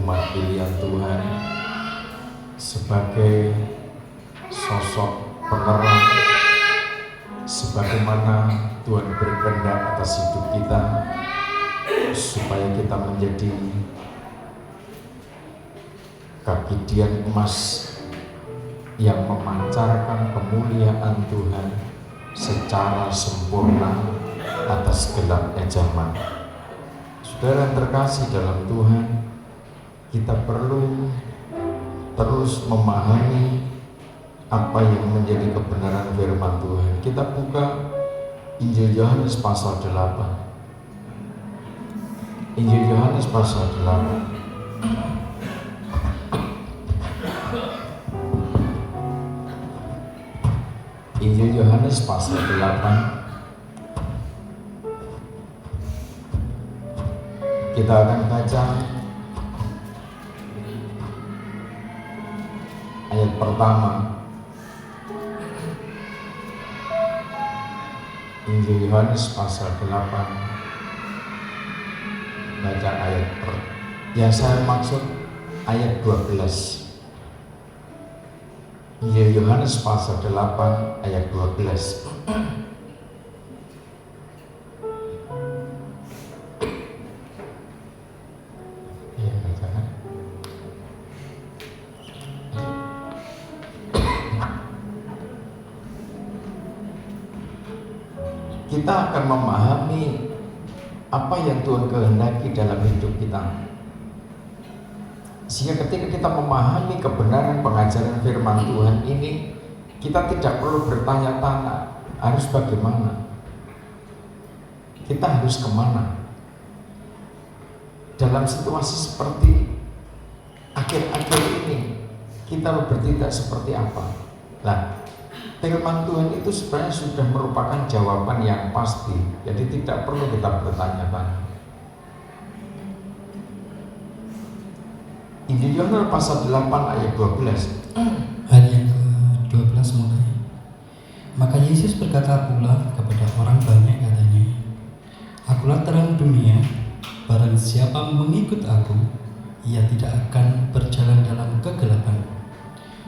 umat pilihan Tuhan, sebagai sosok penerang, sebagaimana Tuhan berkehendak atas hidup kita, supaya kita menjadi kapidian emas yang memancarkan kemuliaan Tuhan secara sempurna atas gelapnya zaman. Saudara yang terkasih dalam Tuhan, kita perlu terus memahami apa yang menjadi kebenaran firman Tuhan. Kita buka Injil Yohanes pasal 8. Injil Yohanes pasal 8. Injil Yohanes pasal 8. Kita akan baca ayat pertama. Injil Yohanes pasal 8. Baca ayat yang saya maksud ayat 12. Injil Yohanes pasal 8 ayat 12. Kita akan memahami apa yang Tuhan kehendaki dalam hidup kita, sehingga ketika kita memahami kebenaran pengajaran firman Tuhan ini, kita tidak perlu bertanya-tanya harus bagaimana, kita harus kemana dalam situasi seperti akhir-akhir ini. Kita harus bertindak seperti apa? Nah, firman Tuhan itu sebenarnya sudah merupakan jawaban yang pasti, jadi tidak perlu kita bertanya-tanya. Injil Yohanes pasal 8 ayat 12. Ayat yang ke-12 mulai. Maka Yesus berkata pula kepada orang banyak, katanya, Akulah terang dunia, barang siapa mengikut aku, ia tidak akan berjalan dalam kegelapan,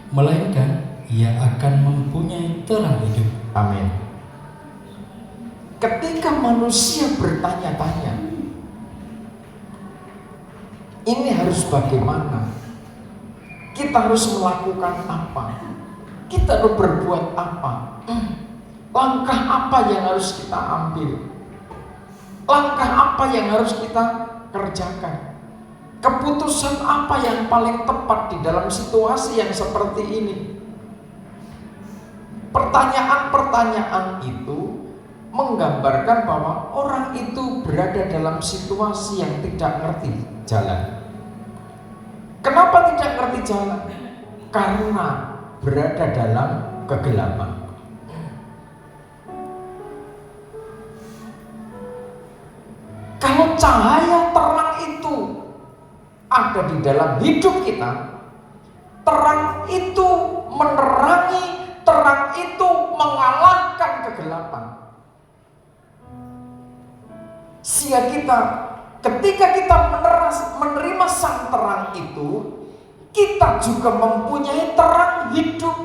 melainkan ia akan mempunyai terang hidup. Amin. Ketika manusia bertanya-tanya, ini harus bagaimana? Kita harus melakukan apa? Kita harus berbuat apa? Langkah apa yang harus kita ambil? Langkah apa yang harus kita kerjakan? Keputusan apa yang paling tepat di dalam situasi yang seperti ini? Pertanyaan-pertanyaan itu menggambarkan bahwa orang itu berada dalam situasi yang tidak ngerti jalan. Kenapa tidak ngerti jalan? Karena berada dalam kegelapan. Kalau cahaya terang itu ada di dalam hidup kita, terang itu menerangi, terang itu mengalahkan kegelapan. Sehingga ketika kita menerima sang terang itu, kita juga mempunyai terang hidup.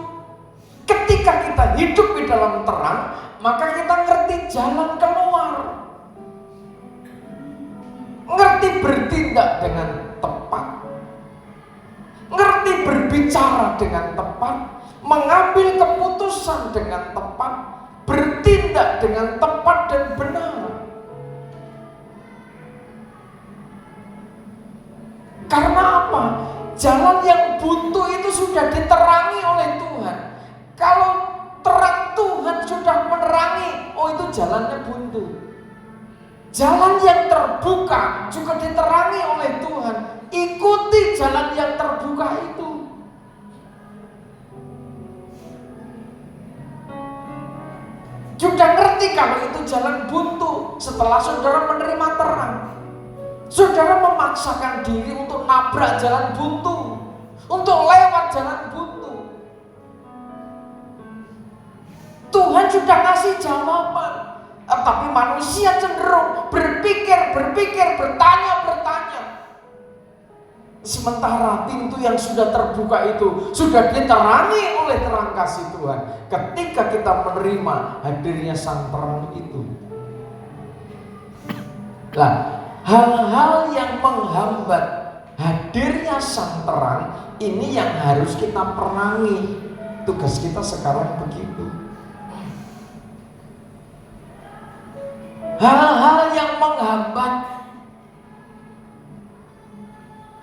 Ketika kita hidup di dalam terang, maka kita ngerti jalan keluar, ngerti bertindak dengan tepat, ngerti berbicara dengan tepat, mengambil keputusan dengan tepat, bertindak dengan tepat dan benar. Karena apa? Jalan yang buntu itu sudah diterangi oleh Tuhan. Kalau terang Tuhan sudah menerangi, oh itu jalannya buntu. Jalan yang terbuka juga diterangi oleh Tuhan. Ikuti jalan yang terbuka itu. Sudah ngerti kalau itu jalan buntu setelah saudara menerima terang. Saudara memaksakan diri untuk nabrak jalan buntu, untuk lewat jalan buntu. Tuhan sudah ngasih jawaban, tapi manusia cenderung berpikir, bertanya. Sementara pintu yang sudah terbuka itu sudah diterangi oleh terang kasih Tuhan. Ketika kita menerima hadirnya sang terang itu. Nah, hal-hal yang menghambat hadirnya sang terang ini yang harus kita perangi. Tugas kita sekarang begitu. Hal-hal yang menghambat,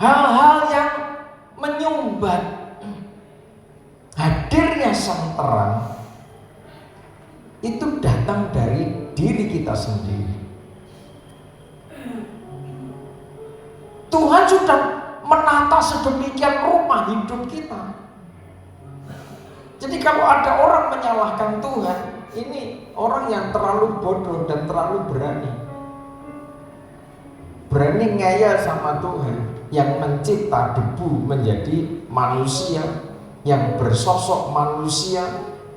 hal-hal yang menyumbat hadirnya sang terang itu datang dari diri kita sendiri. Tuhan sudah menata sedemikian rupa hidup kita. Jadi kalau ada orang menyalahkan Tuhan, ini orang yang terlalu bodoh dan terlalu berani. Berani ngeyel sama Tuhan yang mencipta debu menjadi manusia, yang bersosok manusia,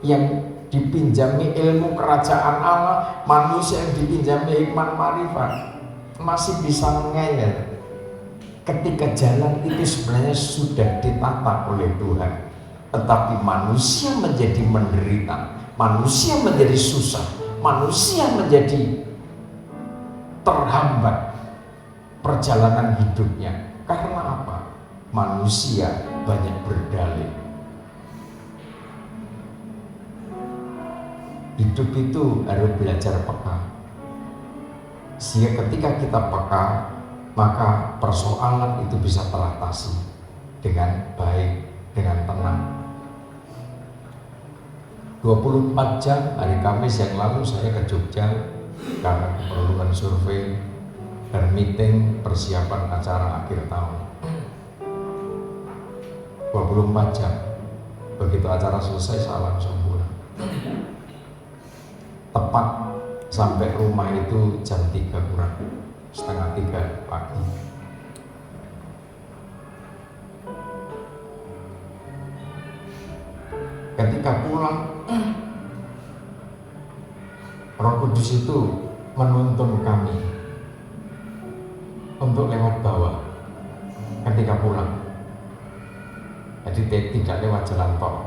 yang dipinjami ilmu kerajaan Allah, manusia yang dipinjami hikmat marifat, masih bisa ngeyel. Ketika jalan itu sebenarnya sudah ditata oleh Tuhan, tetapi manusia menjadi menderita, manusia menjadi susah, manusia menjadi terhambat perjalanan hidupnya. Karena apa? Manusia banyak berdalih. Hidup itu harus belajar peka. Sehingga ketika kita peka, maka persoalan itu bisa teratasi dengan baik, dengan tenang. 24 jam hari Kamis yang lalu saya ke Jogja karena keperluan survei dan meeting persiapan acara akhir tahun. 24 jam. Begitu acara selesai saya langsung pulang. Tepat sampai rumah itu jam 3 kurang, setengah 3 pagi. Ketika pulang, Roh Kudus itu menuntun kami untuk lewat bawah ketika pulang. Jadi tidak lewat jalan tol.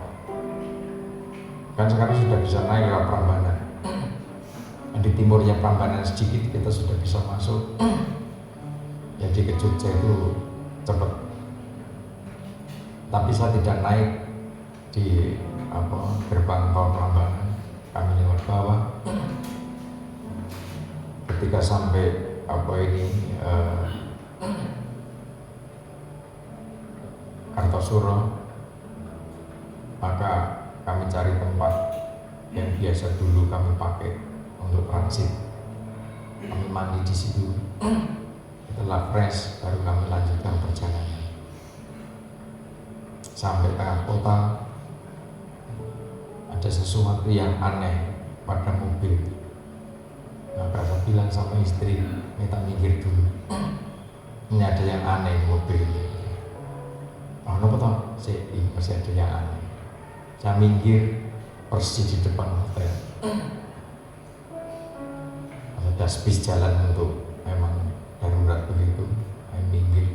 Kan sekarang sudah bisa naik lewat Prambanan. Di timurnya Prambanan sedikit kita sudah bisa masuk. Jadi ke Jogja itu cepat. Tapi saya tidak naik di gerbang tol Prambanan, kami lewat bawah. Ketika sampai Kartosuro, maka kami cari tempat yang biasa dulu kami pakai untuk transit. Kami mandi di situ. Setelah fresh, baru kami lanjutkan perjalanan. Sampai tengah kota, ada sesuatu yang aneh pada mobil. Maka saya bilang sama istri, minta minggir dulu. Ini ada yang aneh di mobil. Oh, kenapa toh? Masih ada yang aneh. Saya minggir persis di depan hotel. Ada space jalan untuk memang darurat begitu. Saya minggir.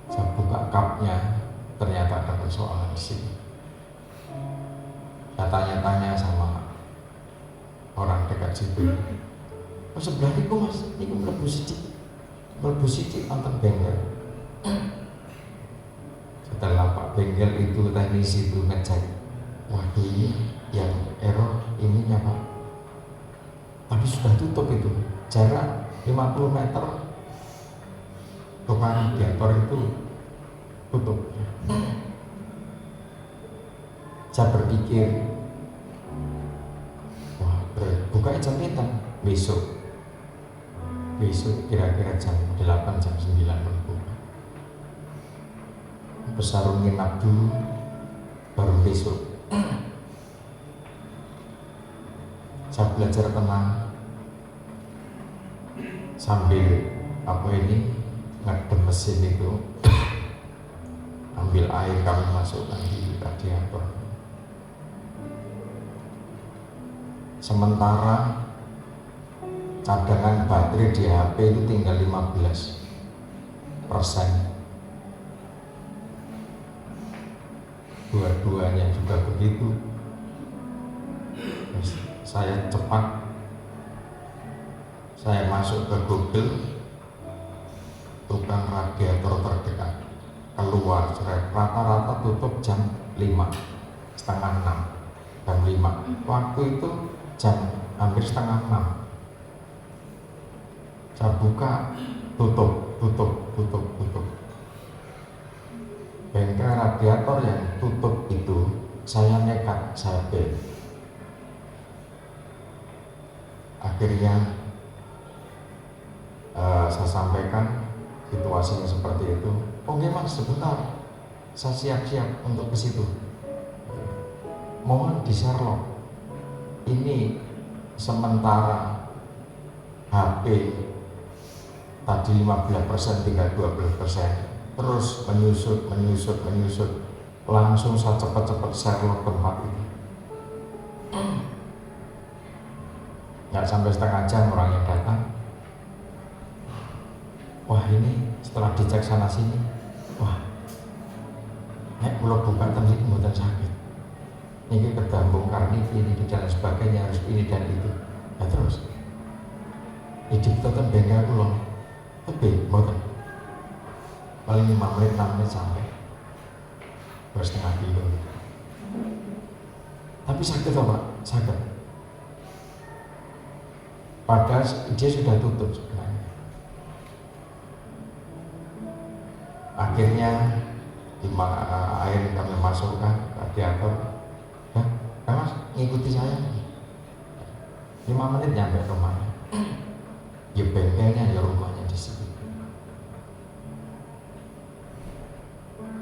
Saya buka kapnya, ternyata ada persoalan di sini. Saya tanya-tanya sama orang dekat situ. Oh, sebelah itu mas, ini mlebu sithik wonten bengkel. Setelah Pak Bengkel itu teknisi itu ngecek, waduh ini yang error ininya Pak. Tapi sudah tutup itu, jarak 50 meter tukang radiator itu tutup. Saya berpikir, wah bukanya jam 8 besok kira-kira jam 8 jam 9 buka. Besarung nginap dulu baru besok. Saya belajar tenang sambil ngedem mesin itu, ambil air kami masukkan di radiator. Sementara cadangan baterai di HP itu tinggal 15%. keduanya juga begitu. Terus saya cepat, saya masuk ke Google, tukang radiator terdekat, keluar, rata-rata tutup jam 5, setengah 6, jam 5. Waktu itu jam hampir setengah 6. Saya buka, tutup. Bengkel radiator yang tutup itu, saya nekat, saya bel. Akhirnya saya sampaikan situasinya seperti itu. Oke mas, sebentar, saya siap-siap untuk ke situ. Mohon di Sherlock, ini sementara HP tadi 15% tinggal 12%, terus menyusut, langsung saya cepat-cepat Sherlock tempat itu. Nggak sampai setengah jam orang yang datang. Wah ini setelah dicek sana sini, wah nek kula buka tempat mboten sakit. Ini kedah bongkar ini dan sebagainya, harus ini dan itu. Ya terus didiptoten bengkel kula. Tapi mboten. Paling 5 menit 6 menit sampai. 2,5 kilo. Tapi sakit apa? Sakit. Padahal dia sudah tutup sebenarnya. Akhirnya air yang kami masukkan radiator, ya, mas ngikuti saya. 5 menit nyampe rumahnya. Ya bengkelnya, ya rumahnya di sini.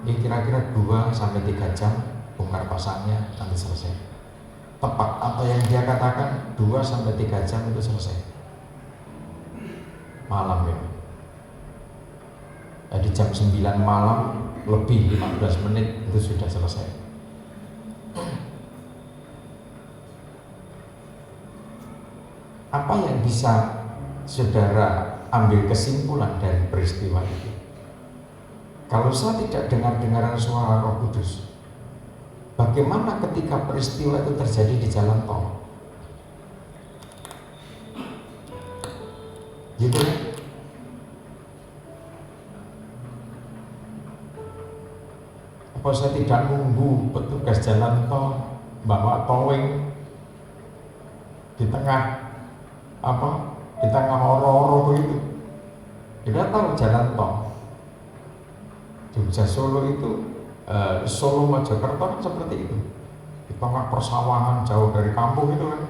Ini kira-kira 2-3 jam bongkar pasangnya nanti selesai. Tepat apa yang dia katakan, 2-3 jam itu selesai. Malam ya. Jadi jam 9 malam lebih 15 menit itu sudah selesai. Apa yang bisa saudara ambil kesimpulan dari peristiwa itu? Kalau saya tidak dengar-dengaran suara Roh Kudus, bagaimana ketika peristiwa itu terjadi di jalan tol? Gitu ya? Apa saya tidak nunggu petugas jalan tol bawa towing di tengah horo-horo begitu? Kita tahu jalan tol Jogja Solo itu, Solo Mojokerto kan seperti itu, di tengah persawahan jauh dari kampung itu kan.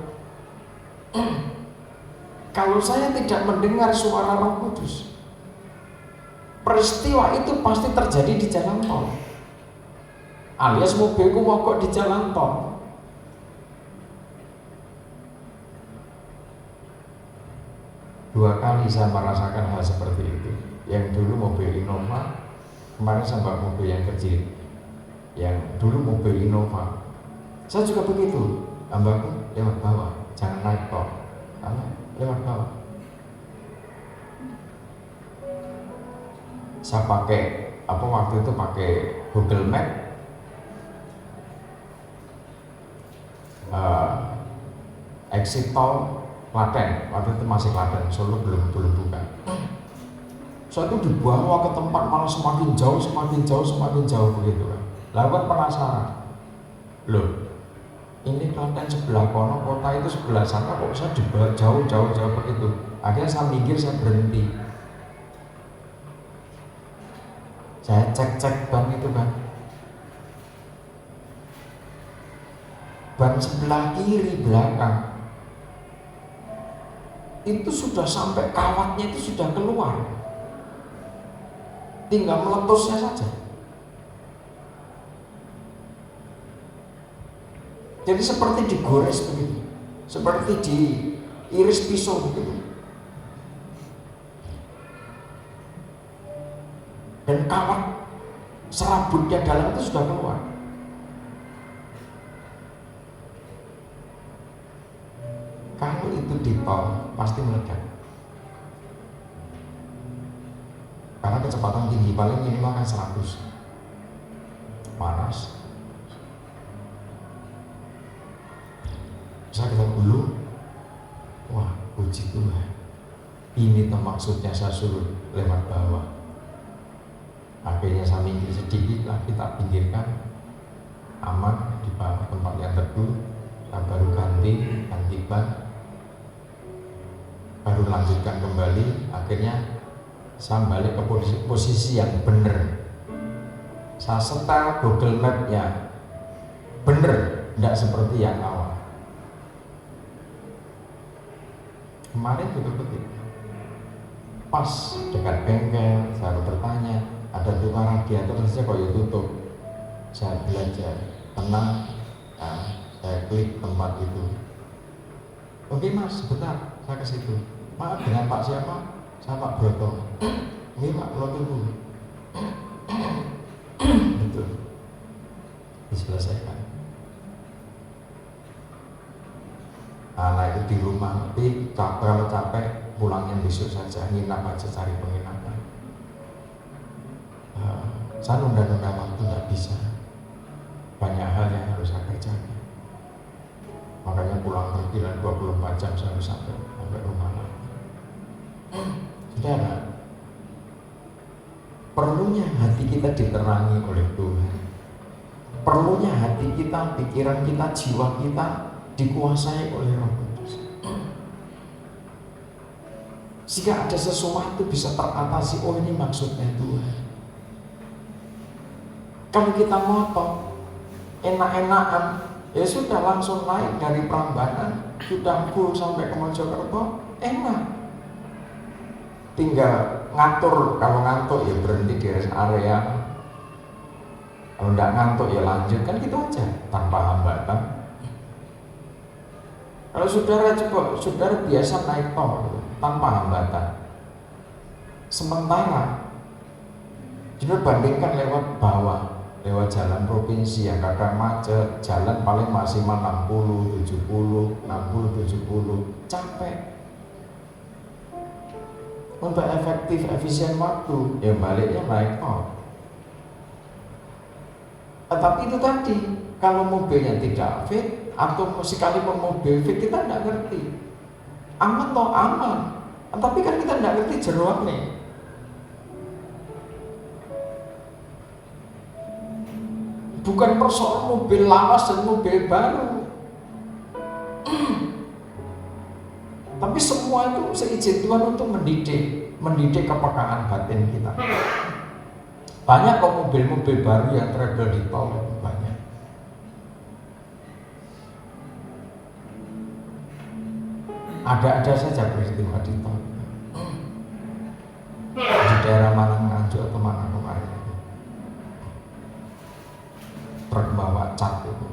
Kalau saya tidak mendengar suara Roh Kudus, peristiwa itu pasti terjadi di jalan tol, alias mobilku mogok di jalan tol. Dua kali saya merasakan hal seperti itu. Yang dulu mobil Innova, kemarin sampai mobil yang kecil. Yang dulu mobil Innova, saya juga begitu. Hambaku lewat bawah, jangan naik tol, lewat bawah. Saya pakai waktu itu pakai Google Map, exit tol Klaten, waktu itu masih Klaten, Solo belum buka. Saya itu dibawa ke tempat malah semakin jauh begitu kan. Lalu kan penasaran, loh ini Klaten sebelah kono, kota itu sebelah sana, kok saya dibawa jauh begitu. Akhirnya saya mikir, saya berhenti, saya cek ban itu kan, ban sebelah kiri belakang itu sudah sampai kawatnya itu sudah keluar, tinggal meletusnya saja. Jadi seperti digores begitu, seperti diiris pisau begitu. Dan kawat serabutnya dalam itu sudah keluar. Kalau itu di tol pasti meledak, karena kecepatan tinggi, paling minimal kan 100, panas. ini tuh maksudnya saya suruh lewat bawah. Akhirnya saya minggir sedikit lah, kita pinggirkan, aman di bawah tempat yang teduh. Saya baru ganti ban, baru lanjutkan kembali. Akhirnya saya balik ke posisi yang benar. Saya setel Google Map-nya benar, tidak seperti yang awal. Kemarin betul-betul pas dekat bengkel, saya bertanya, ada tukang radiator saja kok ya tutup. Saya belajar tenang, saya klik tempat itu. Oke mas, sebentar, saya ke situ. Maaf, dengan Pak siapa? Saya Pak Broto. Ini Pak, lo tunggu. Betul, diselesaikan. Anak itu di rumah, tapi kalau capek pulangnya besok saja, nginap aja, cari penginapan. Saya nunda-nunda waktu nggak bisa. Banyak hal yang harus saya kerjakan. Makanya pulang pergi 24 jam saya harus sampai rumah lagi. Saudara, perlunya hati kita diterangi oleh Tuhan. Perlunya hati kita, pikiran kita, jiwa kita dikuasai oleh Roh Kudus. Jika ada sesuatu bisa teratasi, oh ini maksudnya Tuhan. Kalau kita ngotot, enak-enakan, ya sudah langsung naik dari Prambanan, sudah full sampai ke Mojokerto, enak. Tinggal ngatur, kalau ngantuk ya berhenti di rest area. Kalau tidak ngantuk ya lanjut, kan gitu aja, tanpa hambatan. Kalau saudara biasa naik tol tanpa hambatan. Sementara saudara bandingkan lewat bawah, lewat jalan provinsi yang kadang macet, jalan paling maksimal 60, 70, 60, 70, capek. Untuk efektif, efisien waktu, ya baliknya naik tol. Tapi itu tadi, kalau mobilnya tidak fit, atau sekalipun mobil fit, kita tidak ngerti. Aman toh aman, tapi kan kita tidak ngerti jeroannya. Bukan persoalan mobil lawas dan mobil baru. Tapi semua itu seizin Tuhan untuk mendidik kepekaan batin kita. Banyak kok mobil-mobil baru yang travel di tol, banyak. Ada saja peristiwa di tol. Di daerah mana Nganjuk atau mana kemarin itu, truk bawa cat itu,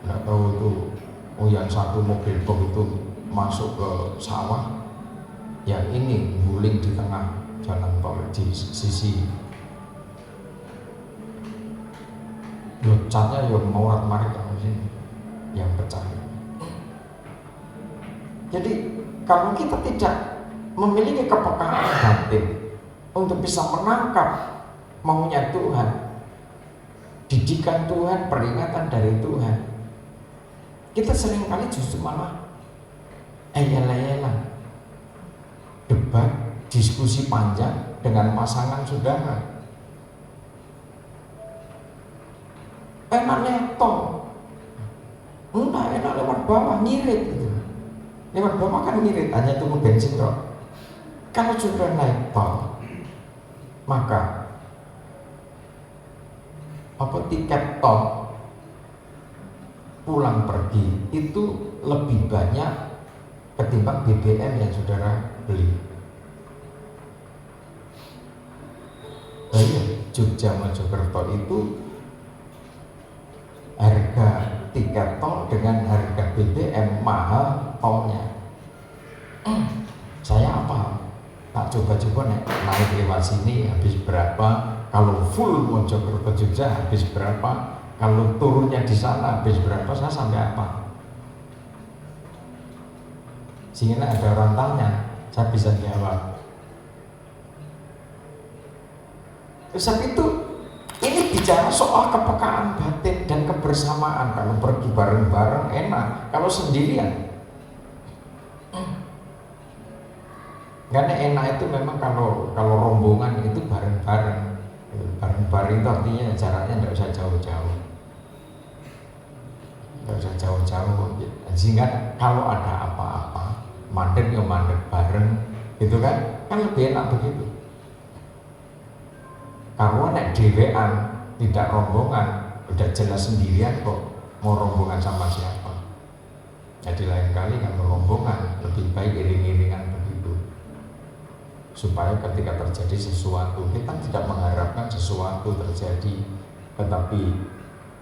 nggak tahu itu, yang satu mobil box itu masuk ke sawah, yang ini guling di tengah jalan tol di sisi. Catnya yang maurat-marit sini, yang pecah. Jadi kalau kita tidak memiliki kepekaan batin untuk bisa menangkap maunya Tuhan, didikan Tuhan, peringatan dari Tuhan, kita seringkali justru malah ayel-ayelan, debat, diskusi panjang dengan pasangan saudara. Enaknya tol, enak lewat bawah, ngirit gitu. Lewat bawah kan ngirit, hanya tunggu bensin kok. Kalau sudah naik tol, maka tiket tol pulang pergi itu lebih banyak ketimbang BBM yang saudara beli. Jogja Mojokerto itu harga tiket tol dengan harga BBM mahal tolnya. Saya apa? Tak coba-coba naik lewat sini habis berapa? Kalau full Mojokerto Jogja habis berapa? Kalau turunnya di sana habis berapa? Saya sampai apa? Sehingga ada orang tanya, saya bisa jawab. Sebab itu ini bicara soal kepekaan batin dan kebersamaan. Kalau pergi bareng-bareng enak, kalau sendirian Karena enak itu memang kalau rombongan itu bareng-bareng. Bareng-bareng itu artinya jaraknya tidak usah jauh-jauh. Tidak usah jauh-jauh. Sehingga kalau ada apa-apa, mandek ya mandek bareng, gitu kan? Kan lebih enak begitu. Kalau nek dewean tidak rombongan, udah jelas sendirian kok mau rombongan sama siapa. Jadi lain kali kalau rombongan lebih baik iring-iringan begitu, supaya ketika terjadi sesuatu kita tidak mengharapkan sesuatu terjadi, tetapi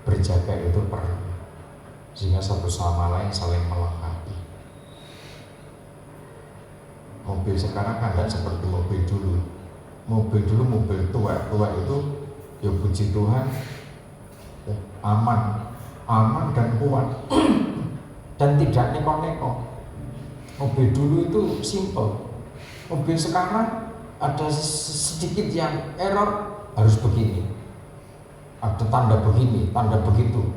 berjaga itu perlu, sehingga satu sama lain saling melengkapi. Mobil sekarang kan tidak seperti mobil dulu. Mobil tua itu ya puji Tuhan aman dan kuat dan tidak neko-neko. Mobil dulu itu simple. Mobil sekarang ada sedikit yang error harus begini, ada tanda begini, tanda begitu,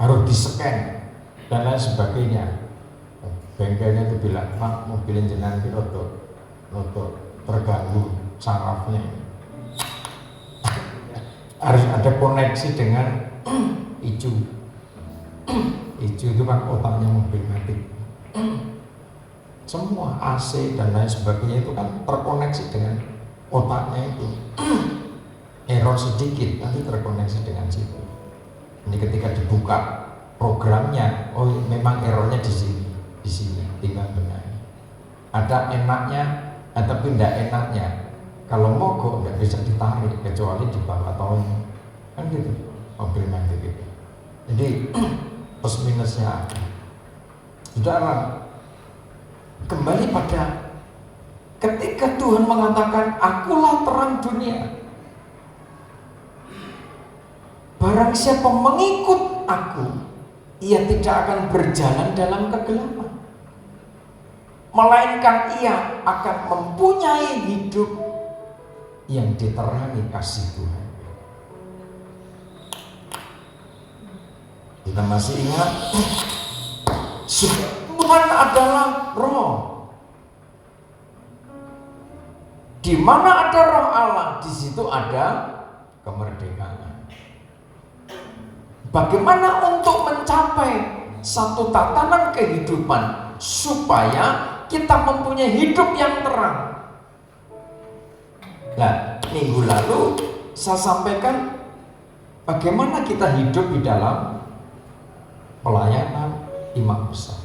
harus di-scan dan lain sebagainya. Bengkelnya itu bilang, Pak, mobil jenengan itu rotok terganggu sarafnya, harus ada koneksi dengan icu. Icu itu kan otaknya mobil matic. Semua AC dan lain sebagainya itu kan terkoneksi dengan otaknya itu. Error sedikit nanti terkoneksi dengan situ. Ini ketika dibuka programnya, oh memang errornya di sini tinggal benahi. Ada enaknya, tapi tidak enaknya. Kalau mogok nggak bisa ditarik kecuali di bawah tahun, kan gitu mobil matic itu. Jadi plus minusnya ada. Saudara, kembali pada ketika Tuhan mengatakan akulah terang dunia, barang siapa mengikut aku, ia tidak akan berjalan dalam kegelapan, melainkan ia akan mempunyai hidup yang diterangi kasih Tuhan. Kita masih ingat Tuhan adalah roh. Di mana ada roh Allah, di situ ada kemerdekaan. Bagaimana untuk mencapai satu tatanan kehidupan supaya kita mempunyai hidup yang terang? Nah, minggu lalu saya sampaikan bagaimana kita hidup di dalam pelayanan imam besar.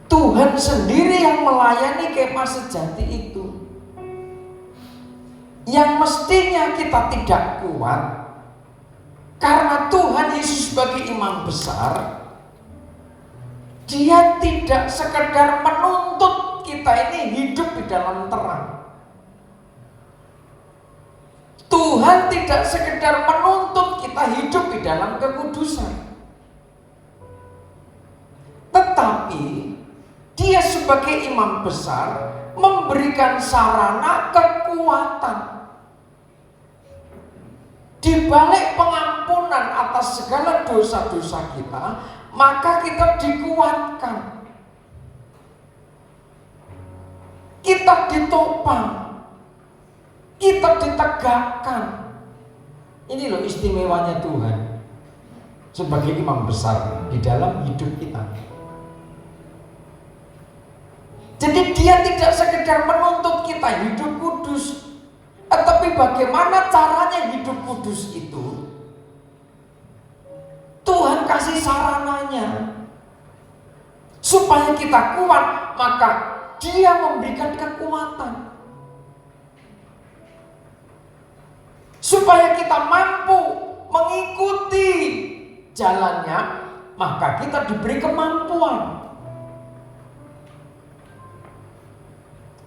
Tuhan sendiri yang melayani kemah sejati itu, yang mestinya kita tidak kuat, karena Tuhan Yesus sebagai imam besar, Dia tidak sekedar menuntut kita ini hidup di dalam terang. Tuhan tidak sekedar menuntut kita hidup di dalam kekudusan, tetapi Dia sebagai imam besar memberikan sarana kekuatan. Di balik pengampunan atas segala dosa-dosa kita, maka kita dikuatkan, kita ditopang, kita ditegakkan. Ini loh istimewanya Tuhan sebagai imam besar di dalam hidup kita. Jadi Dia tidak sekedar menuntut kita hidup kudus, tetapi bagaimana caranya hidup kudus itu Tuhan kasih sarananya supaya kita kuat. Maka Dia memberikan kekuatan supaya kita mampu mengikuti jalannya, maka kita diberi kemampuan.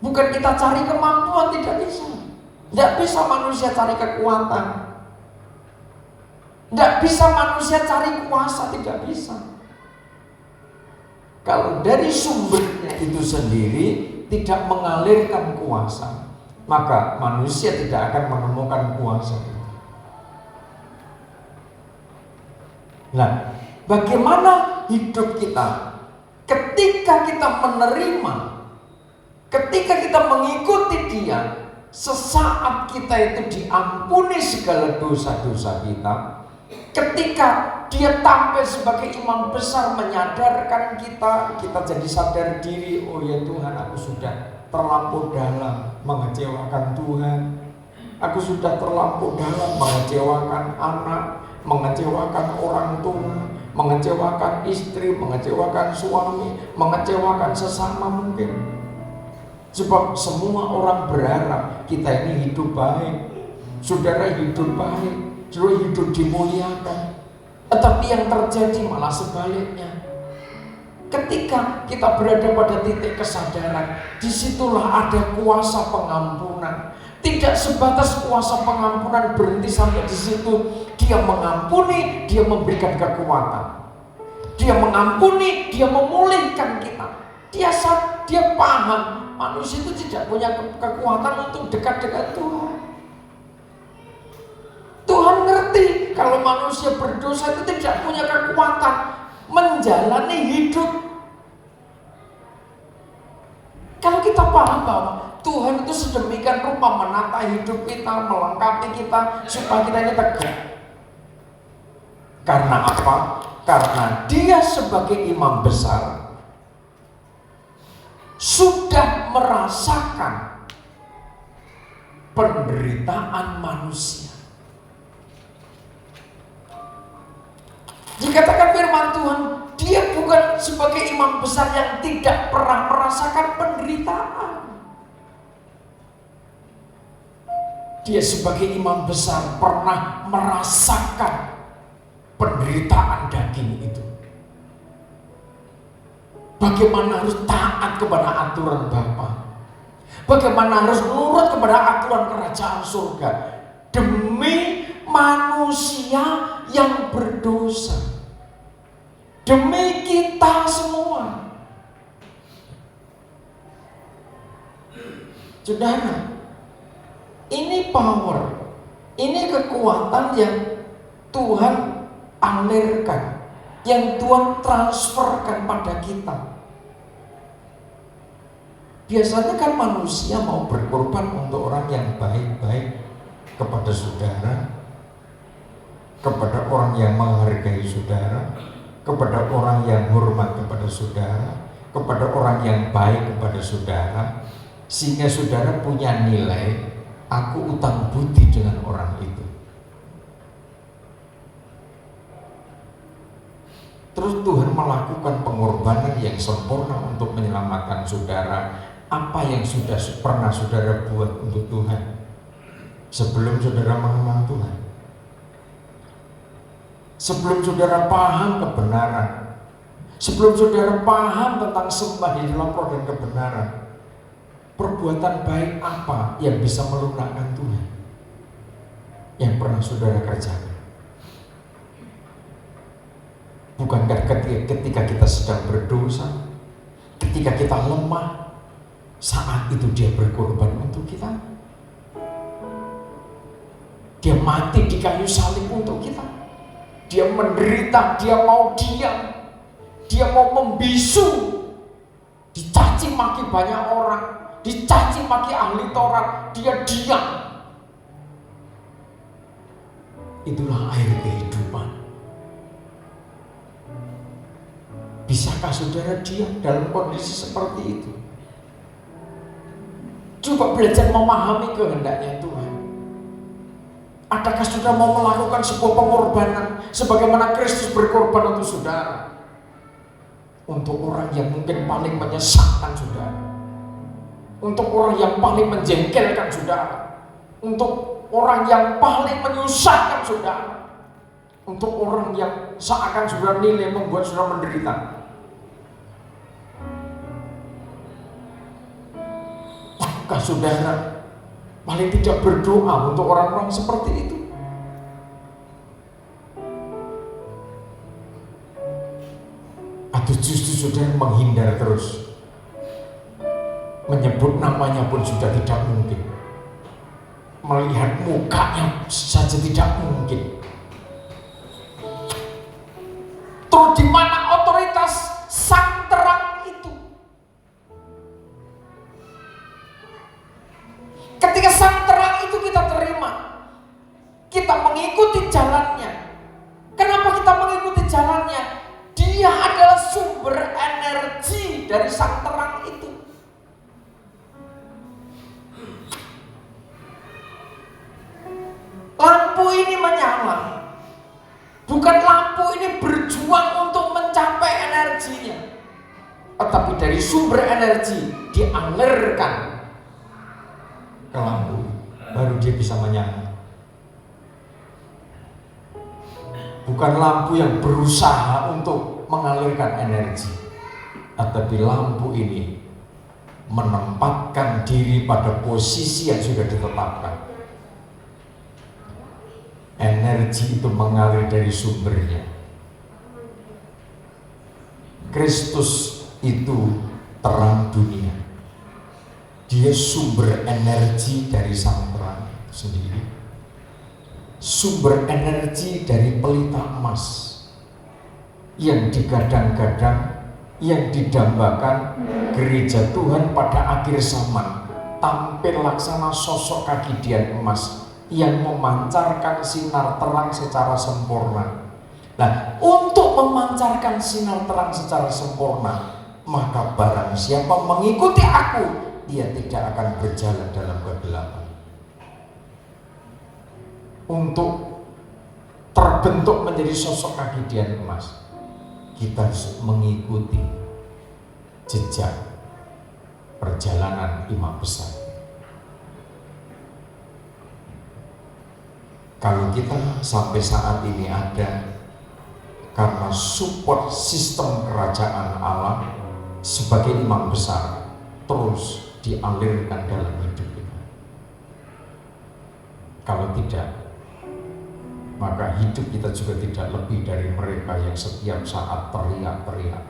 Bukan kita cari kemampuan, tidak bisa. Tidak bisa manusia cari kekuatan, tidak bisa manusia cari kuasa, tidak bisa. Kalau dari sumbernya itu sendiri tidak mengalirkan kuasa, maka manusia tidak akan menemukan kuasa itu. Nah, bagaimana hidup kita, ketika kita menerima, ketika kita mengikuti Dia, sesaat kita itu diampuni segala dosa-dosa kita. Ketika Dia tampil sebagai imam besar menyadarkan kita, kita jadi sadar diri, oh ya Tuhan, aku sudah terlampau dalam mengecewakan Tuhan. Aku sudah terlampau dalam mengecewakan anak, mengecewakan orang tua, mengecewakan istri, mengecewakan suami, mengecewakan sesama mungkin. Sebab semua orang berharap kita ini hidup baik, saudara hidup baik, saudara hidup dimuliakan. Tetapi yang terjadi malah sebaliknya. Ketika kita berada pada titik kesadaran, disitulah ada kuasa pengampunan. Tidak sebatas kuasa pengampunan berhenti sampai di situ. Dia mengampuni, Dia memberikan kekuatan. Dia mengampuni, Dia memulihkan kita. Dia paham manusia itu tidak punya kekuatan untuk dekat dengan Tuhan. Tuhan ngerti kalau manusia berdosa itu tidak punya kekuatan menjalani hidup. Kalau kita paham bahwa Tuhan itu sedemikian rupa menata hidup kita, melengkapi kita supaya kita ini tegak. Karena apa? Karena Dia sebagai imam besar sudah merasakan penderitaan manusia. Dikatakan firman Tuhan, Dia bukan sebagai imam besar yang tidak pernah merasakan penderitaan. Dia sebagai imam besar pernah merasakan penderitaan daging itu. Bagaimana harus taat kepada aturan Bapa, bagaimana harus nurut kepada aturan kerajaan surga demi manusia yang berdosa, demi kita semua. Saudara, ini power, ini kekuatan yang Tuhan alirkan, yang Tuhan transferkan pada kita. Biasanya kan manusia mau berkorban untuk orang yang baik-baik, kepada saudara, kepada orang yang menghargai saudara, kepada orang yang hormat kepada saudara, kepada orang yang baik kepada saudara, sehingga saudara punya nilai, aku utang budi dengan orang itu. Terus Tuhan melakukan pengorbanan yang sempurna untuk menyelamatkan saudara. Apa yang sudah pernah saudara buat untuk Tuhan sebelum saudara mengenal Tuhan? Sebelum saudara paham kebenaran, sebelum saudara paham tentang sembah di dalam roh dan kebenaran, perbuatan baik apa yang bisa melunakkan Tuhan yang pernah saudara kerjakan? Bukankah ketika kita sedang berdosa, ketika kita lemah, saat itu Dia berkorban untuk kita? Dia mati di kayu salib untuk kita. Dia menderita, Dia mau diam, Dia mau membisu, dicaci maki banyak orang, dicaci maki ahli Taurat, Dia diam. Itulah air kehidupan. Bisakah saudara diam dalam kondisi seperti itu? Coba belajar memahami kehendaknya Tuhan. Adakah saudara mau melakukan sebuah pengorbanan sebagaimana Kristus berkorban untuk saudara? Untuk orang yang mungkin paling menyesatkan saudara, untuk orang yang paling menjengkelkan saudara, untuk orang yang paling menyusahkan saudara, untuk orang yang seakan saudara nilai membuat saudara menderita. Apakah saudara paling tidak berdoa untuk orang-orang seperti itu? Atau justru saudara menghindar terus, menyebut namanya pun sudah tidak mungkin, melihat mukanya saja tidak mungkin. Terus di mana otoritas itu kita terima. Kita mengikuti jalannya. Kenapa kita mengikuti jalannya? Dia adalah sumber energi dari sang terang itu. Lampu ini menyala. Bukan lampu ini berjuang untuk mencapai energinya, tetapi dari sumber energi dialirkan ke lampu, baru dia bisa menyala. Bukan lampu yang berusaha untuk mengalirkan energi, tetapi lampu ini menempatkan diri pada posisi yang sudah ditetapkan. Energi itu mengalir dari sumbernya. Kristus itu terang dunia. Dia sumber energi dari sang terang itu sendiri. Sumber energi dari pelita emas yang digadang-gadang, yang didambakan gereja Tuhan pada akhir zaman, tampil laksana sosok kaki dian emas yang memancarkan sinar terang secara sempurna. Nah, untuk memancarkan sinar terang secara sempurna, maka barang siapa mengikuti aku, dia tidak akan berjalan dalam kegelapan. Untuk terbentuk menjadi sosok kaki dian emas, kita harus mengikuti jejak perjalanan imam besar. Kalau kita sampai saat ini ada karena support sistem kerajaan Allah sebagai imam besar terus dialirkan dalam hidup kita. Kalau tidak, maka hidup kita juga tidak lebih dari mereka yang setiap saat teriak-teriak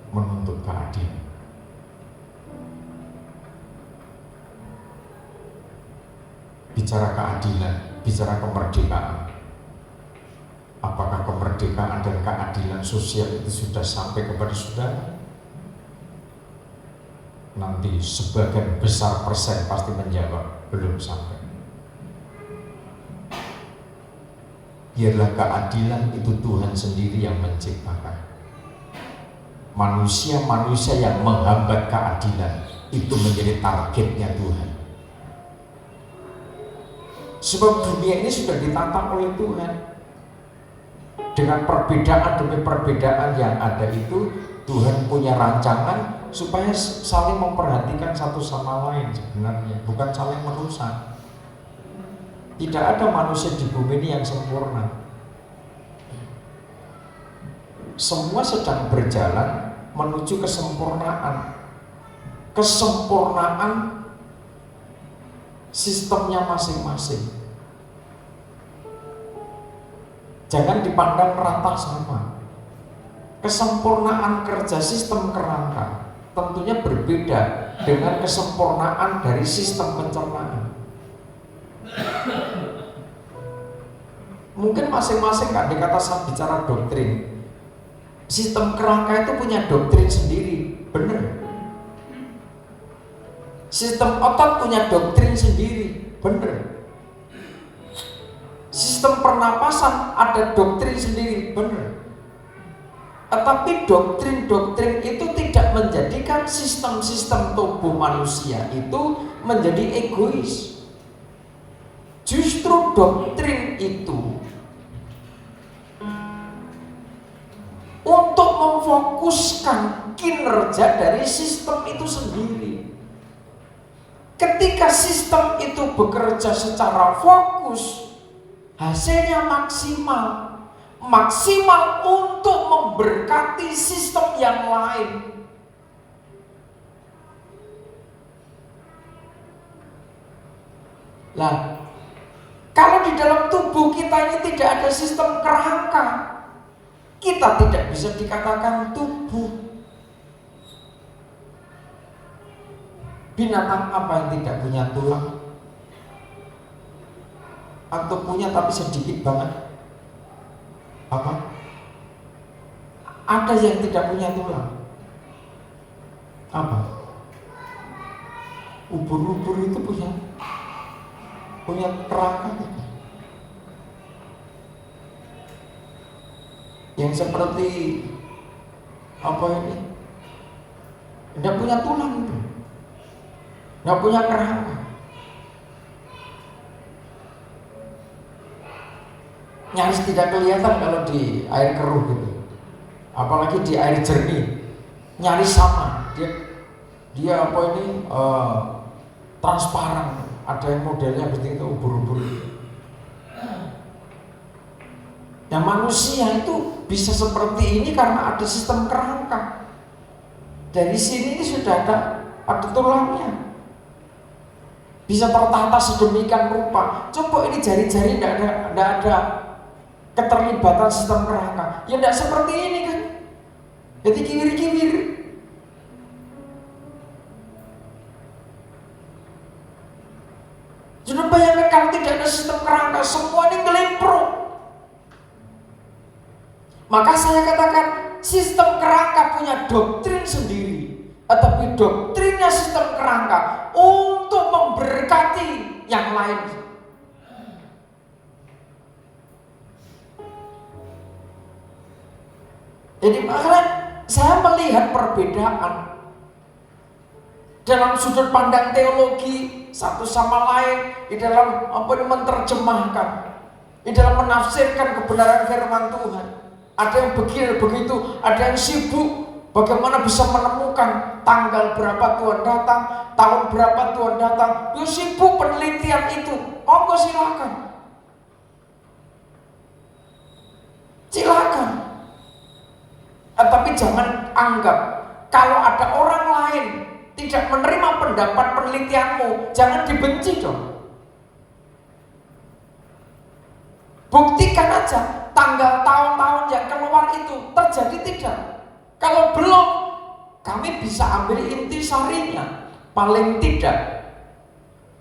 menuntut keadilan. Bicara keadilan, bicara kemerdekaan. Apakah kemerdekaan dan keadilan sosial itu sudah sampai kepada saudara? Nanti sebagian besar persen pasti menjawab belum sampai. Biarlah keadilan itu Tuhan sendiri yang menciptakan. Manusia-manusia yang menghambat keadilan itu menjadi targetnya Tuhan. Sebab dunia ini sudah ditata oleh Tuhan. Dengan perbedaan demi perbedaan yang ada itu, Tuhan punya rancangan supaya saling memperhatikan satu sama lain sebenarnya, bukan saling merusak. Tidak ada manusia di bumi ini yang sempurna. Semua sedang berjalan menuju kesempurnaan. Kesempurnaan sistemnya masing-masing. Jangan dipandang rata sama. Kesempurnaan kerja sistem kerangka tentunya berbeda dengan kesempurnaan dari sistem pencernaan. Mungkin masing-masing kan dikata saat bicara doktrin. Sistem kerangka itu punya doktrin sendiri, benar. Sistem otot punya doktrin sendiri, benar. Sistem pernapasan ada doktrin sendiri, benar. Tetapi doktrin-doktrin itu tidak menjadikan sistem-sistem tubuh manusia itu menjadi egois. Justru doktrin itu untuk memfokuskan kinerja dari sistem itu sendiri. Ketika sistem itu bekerja secara fokus, hasilnya maksimal. Maksimal untuk memberkati sistem yang lain. Lah, kalau di dalam tubuh kita ini tidak ada sistem kerangka, kita tidak bisa dikatakan tubuh. Binatang apa yang tidak punya tulang? Atau punya tapi sedikit banget? Apa? Ada yang tidak punya tulang? Apa? Ubur-ubur itu punya kerangka yang seperti apa ini? Tidak punya tulang itu, tidak punya kerangka. Nyaris tidak kelihatan kalau di air keruh gitu, apalagi di air jernih, nyaris sama. Dia apa ini transparan. Ada yang modelnya seperti itu, ubur-ubur itu. Nah, manusia itu bisa seperti ini karena ada sistem kerangka. Dari sini ini sudah ada tulangnya. Bisa tertata sedemikian rupa. Coba ini jari-jari tidak ada keterlibatan sistem kerangka. Ya tidak seperti ini kan. Jadi kiwir-kiwir. Sudah bayangkan kalau tidak ada sistem kerangka, semua ini ngelimpruk. Maka saya katakan sistem kerangka punya doktrin sendiri, tetapi doktrinnya sistem kerangka untuk memberkati yang lain. Jadi makanya saya melihat perbedaan dalam sudut pandang teologi satu sama lain, di dalam menerjemahkan, di dalam menafsirkan kebenaran firman Tuhan. Ada yang begitu, ada yang sibuk bagaimana bisa menemukan tanggal berapa Tuhan datang, tahun berapa Tuhan datang. Dia sibuk penelitian itu. Monggo silakan. Silakan. Tapi jangan anggap kalau ada orang lain tidak menerima pendapat penelitianmu, jangan dibenci dong. Buktikan aja tanggal tahun-tahun yang keluar itu terjadi tidak. Kalau belum, kami bisa ambil intisarinya. Paling tidak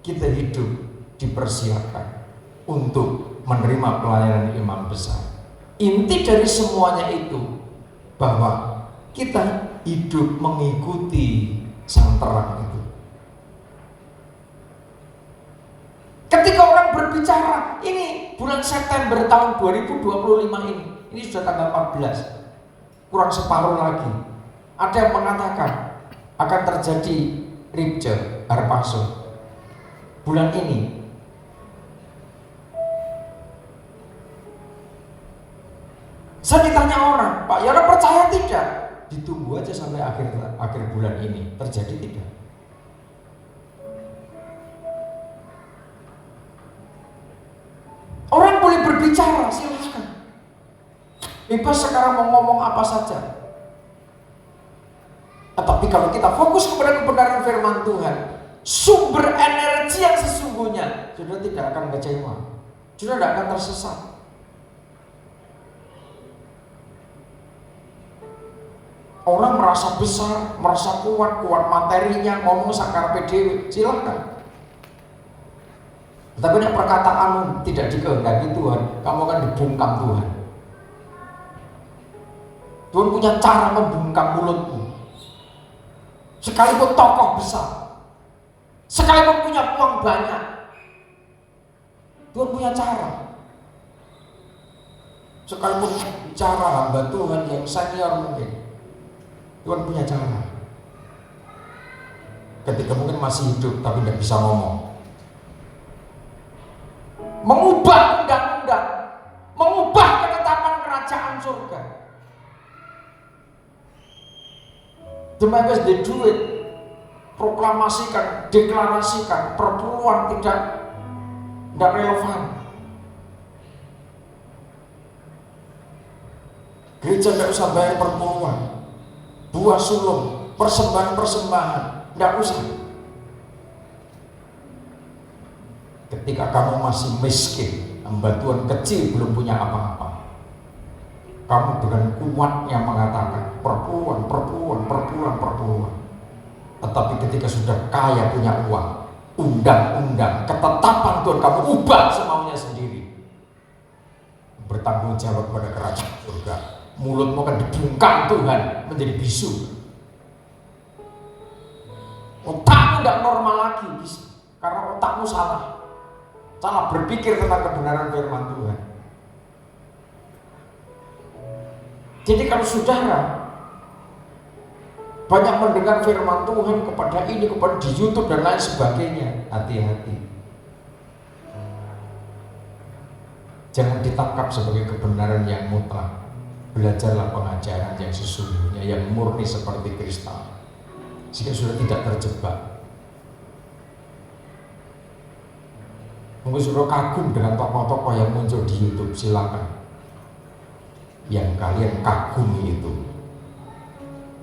kita hidup dipersiapkan untuk menerima pelayanan imam besar. Inti dari semuanya itu bahwa kita hidup mengikuti sang terang itu. Ketika orang berbicara, ini bulan September tahun 2025 ini sudah tanggal 14, kurang separuh lagi. Ada yang mengatakan akan terjadi ripce, harpazo bulan ini. Saya ditanya orang, Pak Yara percaya tidak? Ditunggu aja sampai akhir bulan ini, terjadi tidak? Orang boleh berbicara, silahkan. Bebas sekarang mau ngomong apa saja. Tetapi kalau kita fokus kepada kebenaran firman Tuhan, sumber energi yang sesungguhnya, sudah tidak akan kecewa, sudah tidak akan tersesat. Orang merasa besar, merasa kuat materinya, ngomong sakar PDW, silahkan. Tapi nek perkataanmu tidak dikehendaki Tuhan, kamu akan dibungkam Tuhan. Tuhan punya cara membungkam mulutmu. Sekalipun tokoh besar, sekalipun punya uang banyak, Tuhan punya cara. Sekalipun bicara hamba Tuhan yang senior mungkin, Tuhan punya cara. Ketika mungkin masih hidup tapi tidak bisa ngomong, mengubah undang-undang, mengubah ketetapan kerajaan surga. Jemaat SD duit, proklamasikan, deklarasikan, perpuluhan tidak relevan. Gereja tidak usah bayar perpuluhan, buah sulung, persembahan, tidak usah. Ketika kamu masih miskin, hamba Tuhan kecil belum punya apa-apa, kamu dengan kuatnya mengatakan perpuluhan. Tetapi ketika sudah kaya punya uang, undang-undang, ketetapan Tuhan kamu ubah semaunya sendiri. Bertanggung jawab pada kerajaan surga. Mulutmu akan dibungkam Tuhan menjadi bisu. Otakmu tidak normal lagi. otakmu salah. Salah berpikir tentang kebenaran firman Tuhan. Jadi kalau saudara banyak mendengar firman Tuhan kepada ini, kepada di YouTube dan lain sebagainya, hati-hati. Jangan ditangkap sebagai kebenaran yang mutlak. Belajarlah pengajaran yang sesungguhnya, yang murni seperti kristal, sehingga sudah tidak terjebak. Mungkin sudah kagum dengan tokoh-tokoh yang muncul di YouTube, silakan. Yang kalian kagumi itu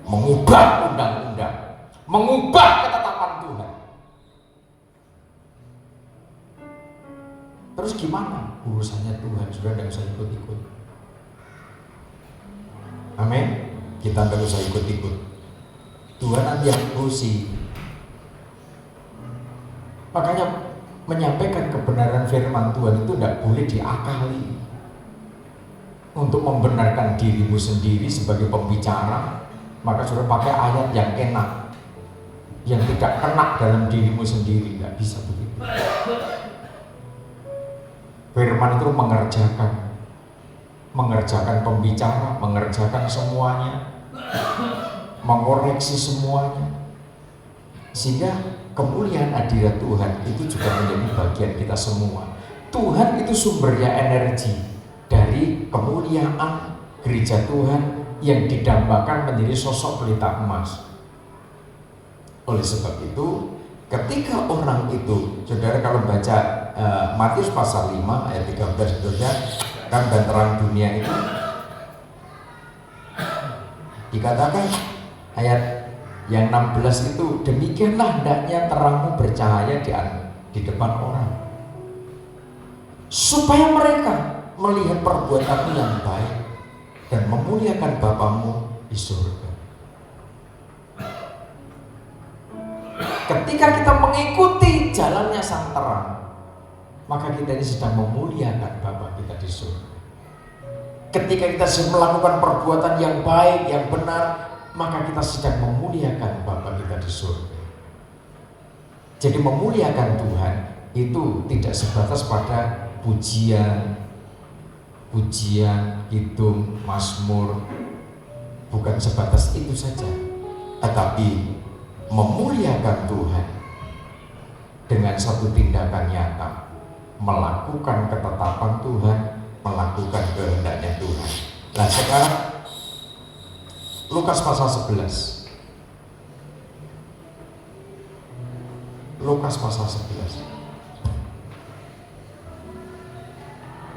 mengubah undang-undang, mengubah ketetapan Tuhan. Terus gimana? Urusannya Tuhan, sudah tidak usah ikut-ikut. Amin. Kita tidak usah ikut-ikut. Tuhan nanti yang urusi. Makanya menyampaikan kebenaran firman Tuhan itu tidak boleh diakali. Untuk membenarkan dirimu sendiri sebagai pembicara, maka sudah pakai ayat yang enak, yang tidak kena dalam dirimu sendiri. Tidak bisa begitu. Firman itu mengerjakan pembicara, mengerjakan semuanya, mengoreksi semuanya, sehingga kemuliaan hadirat Tuhan itu juga menjadi bagian kita semua. Tuhan itu sumbernya energi dari kemuliaan gereja Tuhan yang didambakan menjadi sosok pelita emas. Oleh sebab itu, ketika orang itu, saudara kalau baca Matius pasal 5 ayat 13 seterusnya, kan dan terang dunia itu dikatakan ayat yang 16 itu, demikianlah hendaknya terangmu bercahaya di depan orang, supaya mereka melihat perbuatanmu yang baik dan memuliakan Bapamu di surga. Ketika kita mengikuti jalannya sang terang, maka kita ini sedang memuliakan Bapa kita di surga. Ketika kita sedang melakukan perbuatan yang baik, yang benar, maka kita sedang memuliakan Bapa kita di surga. Jadi memuliakan Tuhan itu tidak sebatas pada pujian, kidung, mazmur. Bukan sebatas itu saja, tetapi memuliakan Tuhan dengan satu tindakan nyata, melakukan ketetapan Tuhan, melakukan kehendaknya Tuhan. Nah sekarang Lukas pasal 11. Lukas pasal 11.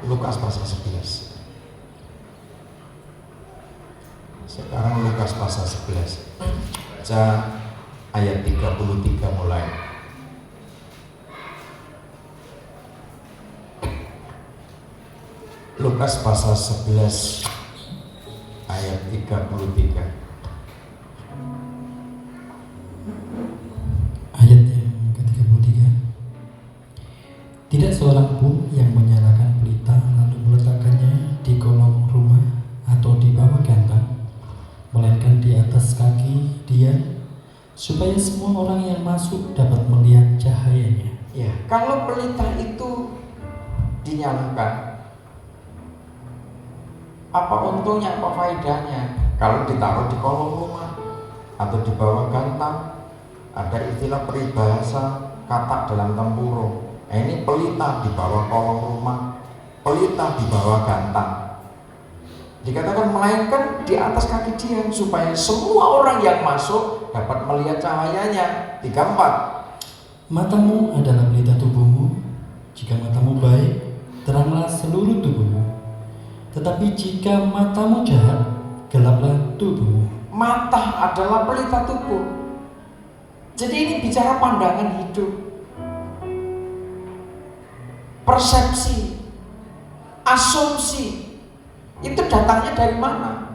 Lukas pasal 11. Sekarang Lukas pasal 11. Baca ayat 33 mulai. Lukas pasal 11 ayat 33. Ayat yang ke-33. Tidak seorang pun yang menyalakan pelita lalu meletakkannya di kolong rumah atau di bawah gantang, melainkan di atas kaki dia, supaya semua orang yang masuk dapat melihat cahayanya. Ya, kalau pelita itu dinyalakan, apa untungnya, apa faedahnya? Kalau ditaruh di kolong rumah atau di bawah gantang, ada istilah peribahasa katak dalam tempurung. Nah, ini pelita di bawah kolong rumah, pelita di bawah gantang. Dikatakan melainkan di atas kaki dia, supaya semua orang yang masuk dapat melihat cahayanya. 34. Matamu adalah pelita tubuhmu. Jika matamu baik, teranglah seluruh tubuhmu. Tetapi jika matamu jahat, gelaplah tubuhmu. Mata adalah pelita tubuh. Jadi ini bicara pandangan hidup, persepsi, asumsi. Itu datangnya dari mana?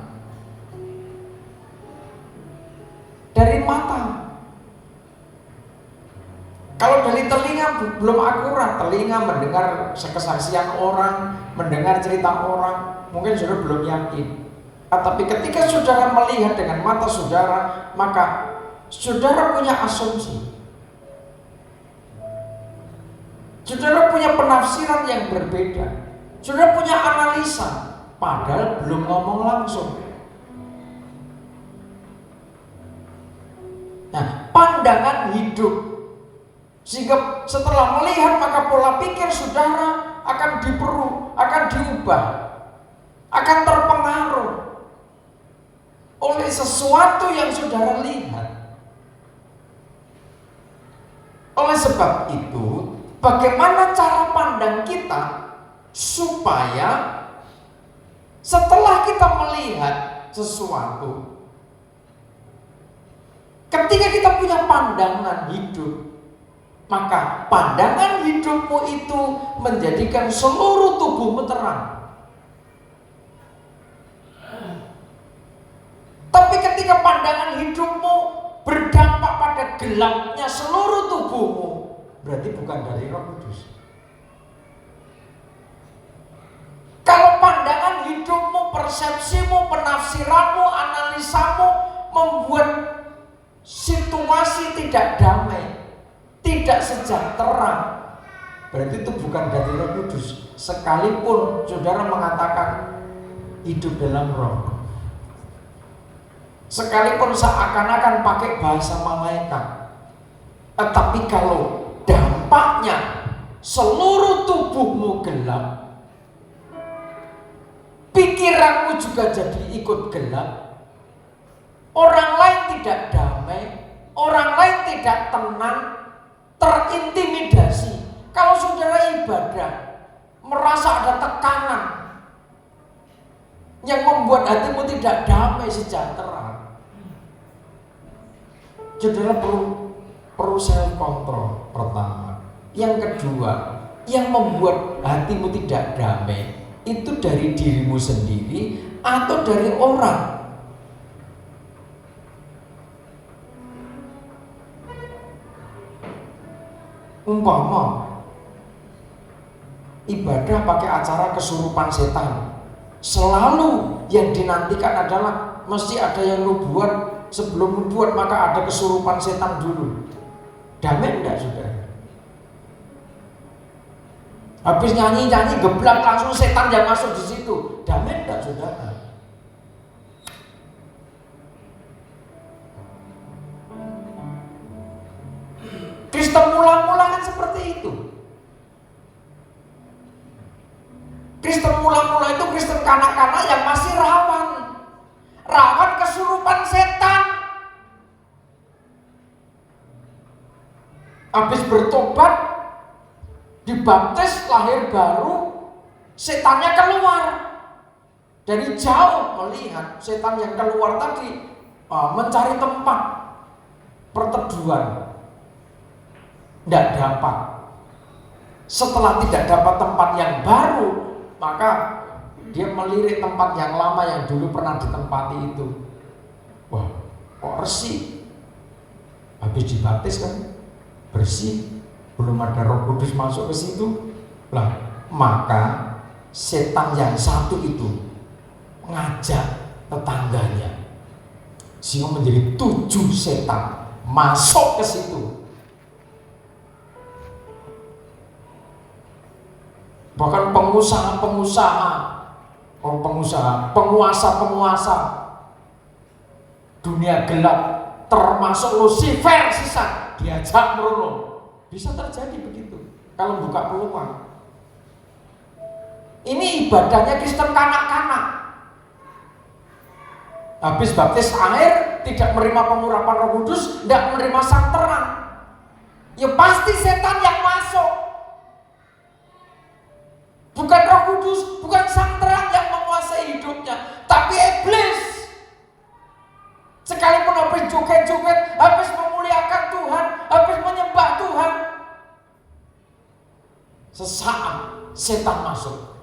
Dari mata. Kalau dari telinga belum akurat, telinga mendengar kesaksian orang, mendengar cerita orang, mungkin saudara belum yakin. Tapi ketika saudara melihat dengan mata saudara, maka saudara punya asumsi. Saudara punya penafsiran yang berbeda. Saudara punya analisa, padahal belum ngomong langsung. Nah, pandangan hidup. Sehingga setelah melihat maka pola pikir saudara akan akan diubah, akan terpengaruh oleh sesuatu yang saudara lihat. Oleh sebab itu, bagaimana cara pandang kita supaya setelah kita melihat sesuatu, ketika kita punya pandangan hidup, maka pandangan hidupmu itu menjadikan seluruh tubuhmu terang. Tapi ketika pandangan hidupmu berdampak pada gelapnya seluruh tubuhmu, berarti bukan dari Roh Kudus. Kalau pandangan hidupmu, persepsimu, penafsiranmu, analisamu membuat situasi tidak damai, tidak sejahtera, berarti itu bukan dari Roh Kudus. Sekalipun saudara mengatakan hidup dalam Roh, sekalipun seakan-akan pakai bahasa malaikat, tetapi kalau dampaknya seluruh tubuhmu gelap, pikiranmu juga jadi ikut gelap, orang lain tidak damai, orang lain tidak tenang, terintimidasi. Kalau saudara ibadah merasa ada tekanan yang membuat hatimu tidak damai, sejahtera, saudara perlu self control pertama. Yang kedua, yang membuat hatimu tidak damai itu dari dirimu sendiri atau dari orang. Umpama ibadah pakai acara kesurupan setan, selalu yang dinantikan adalah mesti ada yang nubuat, sebelum nubuat maka ada kesurupan setan dulu. Damai enggak saudara? Habis nyanyi-nyanyi geblak langsung setan yang masuk di situ. Damai enggak saudara? Kristen mula-mula kan seperti itu. Kristen mula-mula itu Kristen kanak-kanak yang masih rawan kesurupan setan. Habis bertobat, dibaptis, lahir baru, setannya keluar. Dari jauh melihat setan yang keluar tadi mencari tempat perteduhan. Tidak dapat. Setelah tidak dapat tempat yang baru, maka dia melirik tempat yang lama yang dulu pernah ditempati itu. Wah, kok resih? Habis dibaptis kan bersih, belum ada Roh Kudus masuk ke situ. Lah, maka setan yang satu itu ngajak tetangganya, sehingga menjadi 7 setan masuk ke situ. Bahkan penguasa-penguasa dunia gelap, termasuk Lucifer sisa, diajak merenung. Bisa terjadi begitu kalau buka peluang. Ini ibadahnya Kristen kanak-kanak. Habis baptis air, tidak menerima pengurapan Roh Kudus, tidak menerima sang terang, ya pasti setan yang masuk. Bukan Roh Kudus, bukan sang terang yang menguasai hidupnya, tapi iblis. Sekalipun habis joget-joget, habis memuliakan Tuhan, habis menyembah Tuhan, sesaat setan masuk.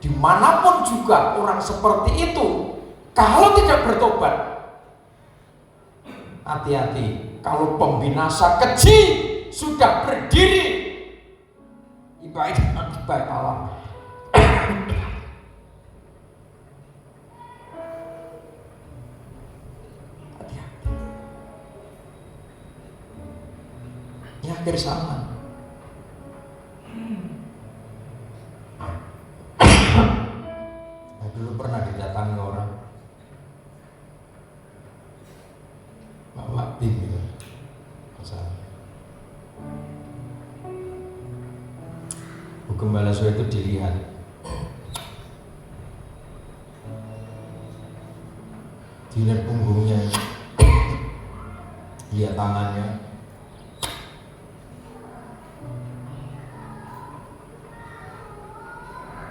Dimanapun juga orang seperti itu, kalau tidak bertobat, hati-hati. Kalau pembinasa keji sudah berdiri, ibadah Allah. Hati-hati. Ini hampir sama. Gembala Suwe itu dilihat. Dilihat punggungnya, lihat tangannya.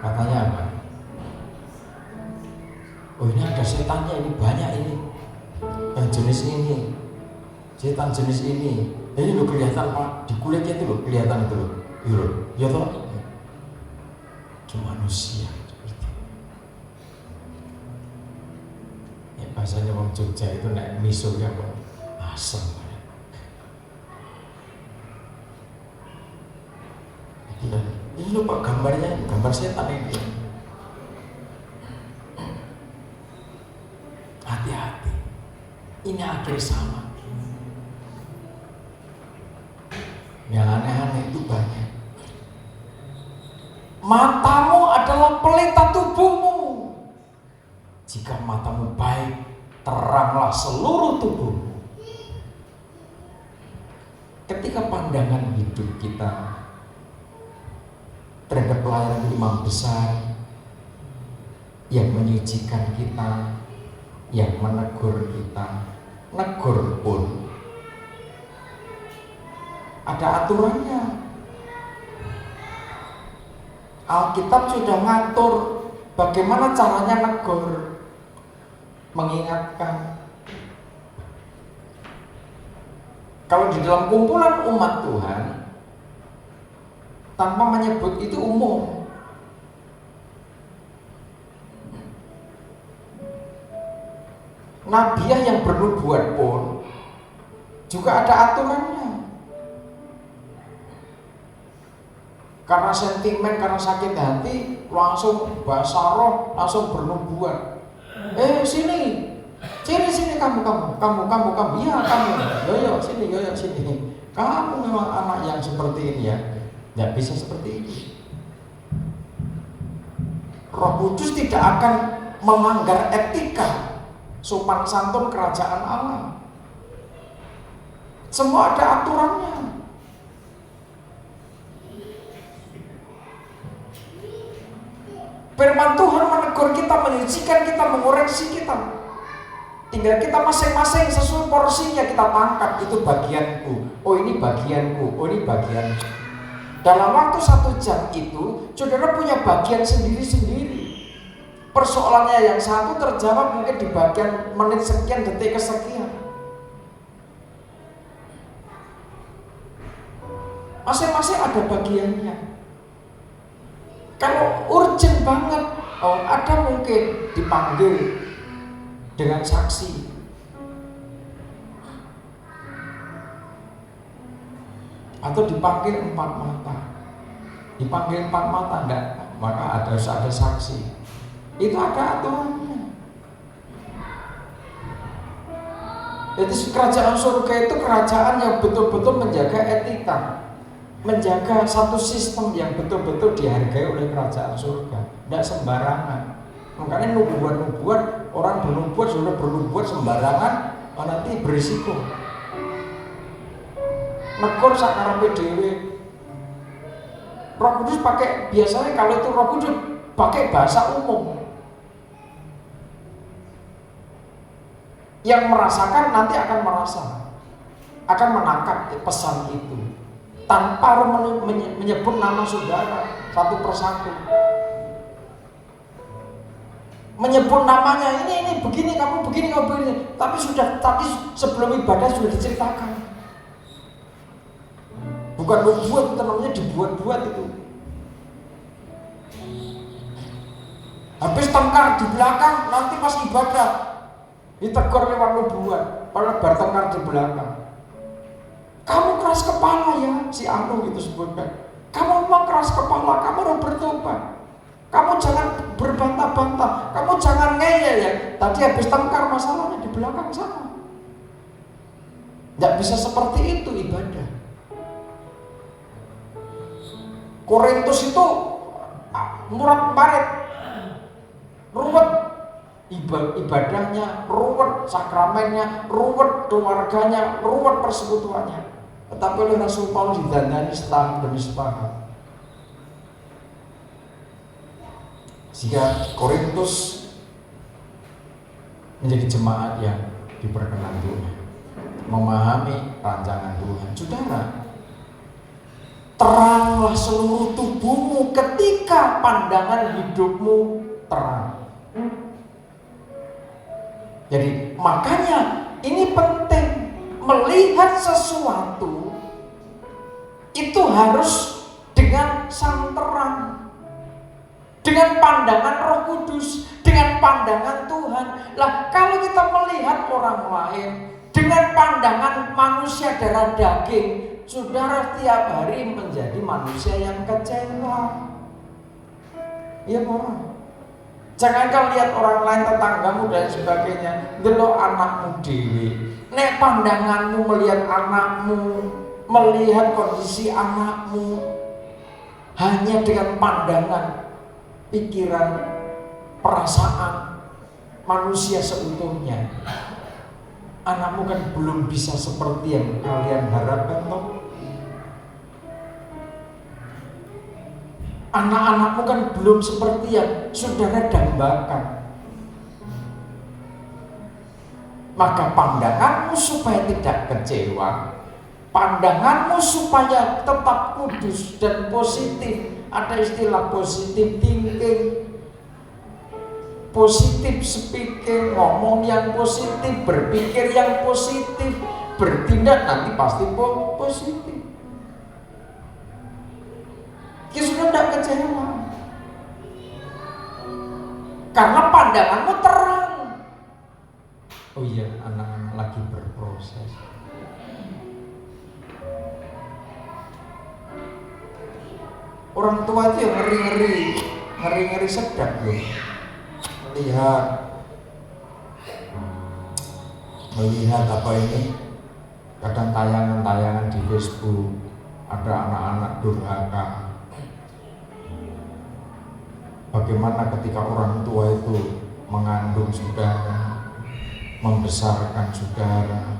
Katanya apa? Oh, ini ada setannya, ini banyak ini. Yang jenis ini, setan jenis ini. Ini loh kelihatan Pak, di kulitnya itu loh kelihatan itu loh. Ya toh, itu manusia seperti itu. Ya bahasanya orang Jogja itu naik miso ya Pak, asam. Ini loh Pak gambarnya, gambar setan ini. Hati-hati, ini akhir sama. Yang aneh-aneh itu banyak. Matamu adalah pelita tubuhmu. Jika matamu baik, teranglah seluruh tubuhmu. Ketika pandangan hidup kita terhadap pelayanan imam besar yang menyucikan kita, yang menegur kita, negur pun ada aturannya. Alkitab sudah ngatur bagaimana caranya negur, mengingatkan. Kalau di dalam kumpulan umat Tuhan, tanpa menyebut itu umum. Nabiah yang bernubuat pun juga ada aturannya. Karena sentimen, karena sakit hati, langsung bahasa roh, langsung bernubuat. Sini kamu, iya kamu, yo sini. Kamu memang anak yang seperti ini ya, nggak bisa seperti ini. Roh Kudus tidak akan melanggar etika, sopan santun kerajaan Allah. Semua ada aturannya. Firman Tuhan menegur kita, menyucikan kita, mengoreksi kita. Tinggal kita masing-masing sesuai porsinya kita tangkap. Itu bagianku, oh ini bagianku, oh ini bagianku. Dalam waktu 1 jam itu, saudara punya bagian sendiri-sendiri. Persoalannya yang satu terjawab mungkin di bagian menit sekian, detik kesekian. Masing-masing ada bagiannya. Kalau urgent banget, ada mungkin dipanggil dengan saksi. Atau dipanggil 4 mata. Dipanggil 4 mata enggak, maka harus ada saksi. Itu ada aturannya. Jadi kerajaan surga itu kerajaan yang betul-betul menjaga etika, menjaga satu sistem yang betul-betul dihargai oleh kerajaan surga, tidak sembarangan. Makanya nubuat-nubuat, orang sudah bernubuat sembarangan, nanti berisiko. Negur sakarepe dhewe. Roh Kudus pakai, biasanya kalau itu Roh Kudus pakai bahasa umum. Yang merasakan nanti akan merasa, akan menangkap pesan itu tanpa menyebut nama saudara satu persatu. Menyebut namanya, ini begini, kamu begini, tapi sebelum ibadah sudah diceritakan. Bukan membuat, itu namanya dibuat-buat itu. Habis tengkar di belakang, nanti pas ibadah ditegur lewat nubuat, padahal bertengkar di belakang. Kamu keras kepala ya, si Anu itu sebutkan. Kamu memang keras kepala, kamu harus bertobat. Kamu jangan berbantah-bantah, kamu jangan ngeyel ya. Tadi habis tengkar masalahnya di belakang sana. Tidak bisa seperti itu ibadah. Korintus itu murat-marit, ruwet ibadahnya, ruwet sakramennya, ruwet keluarganya, ruwet persekutuannya. Tetapi oleh Rasul Paulus didandani setahun demi setahun. Sehingga Korintus menjadi jemaat yang diperkenan Tuhan, memahami rancangan Tuhan. Saudara, teranglah seluruh tubuhmu ketika pandangan hidupmu terang. Jadi makanya ini penting, melihat sesuatu itu harus dengan sang terang, dengan pandangan Roh Kudus, dengan pandangan Tuhan. Lah kalau kita melihat orang lain dengan pandangan manusia darah daging, saudara tiap hari menjadi manusia yang kecewa. Iya orang. Jangan kau lihat orang lain, tetanggamu dan sebagainya, delok anakmu dewi. Nek pandanganmu melihat anakmu, melihat kondisi anakmu hanya dengan pandangan, pikiran, perasaan manusia seutuhnya, anakmu kan belum bisa seperti yang kalian harapkan toh. Anak-anakmu kan belum seperti yang saudara dambakan. Maka pandanganmu supaya tidak kecewa, pandanganmu supaya tetap kudus dan positif. Ada istilah positif thinking, positif speaking, ngomong yang positif, berpikir yang positif, bertindak nanti pasti positif. Kita sudah tidak kecewa karena pandanganmu terang. Oh iya, anak-anak lagi berproses. Orang tua itu yang ngeri sedap loh. Melihat apa ini, kadang tayangan-tayangan di Facebook, ada anak-anak durhaka. Bagaimana ketika orang tua itu mengandung saudara, membesarkan saudara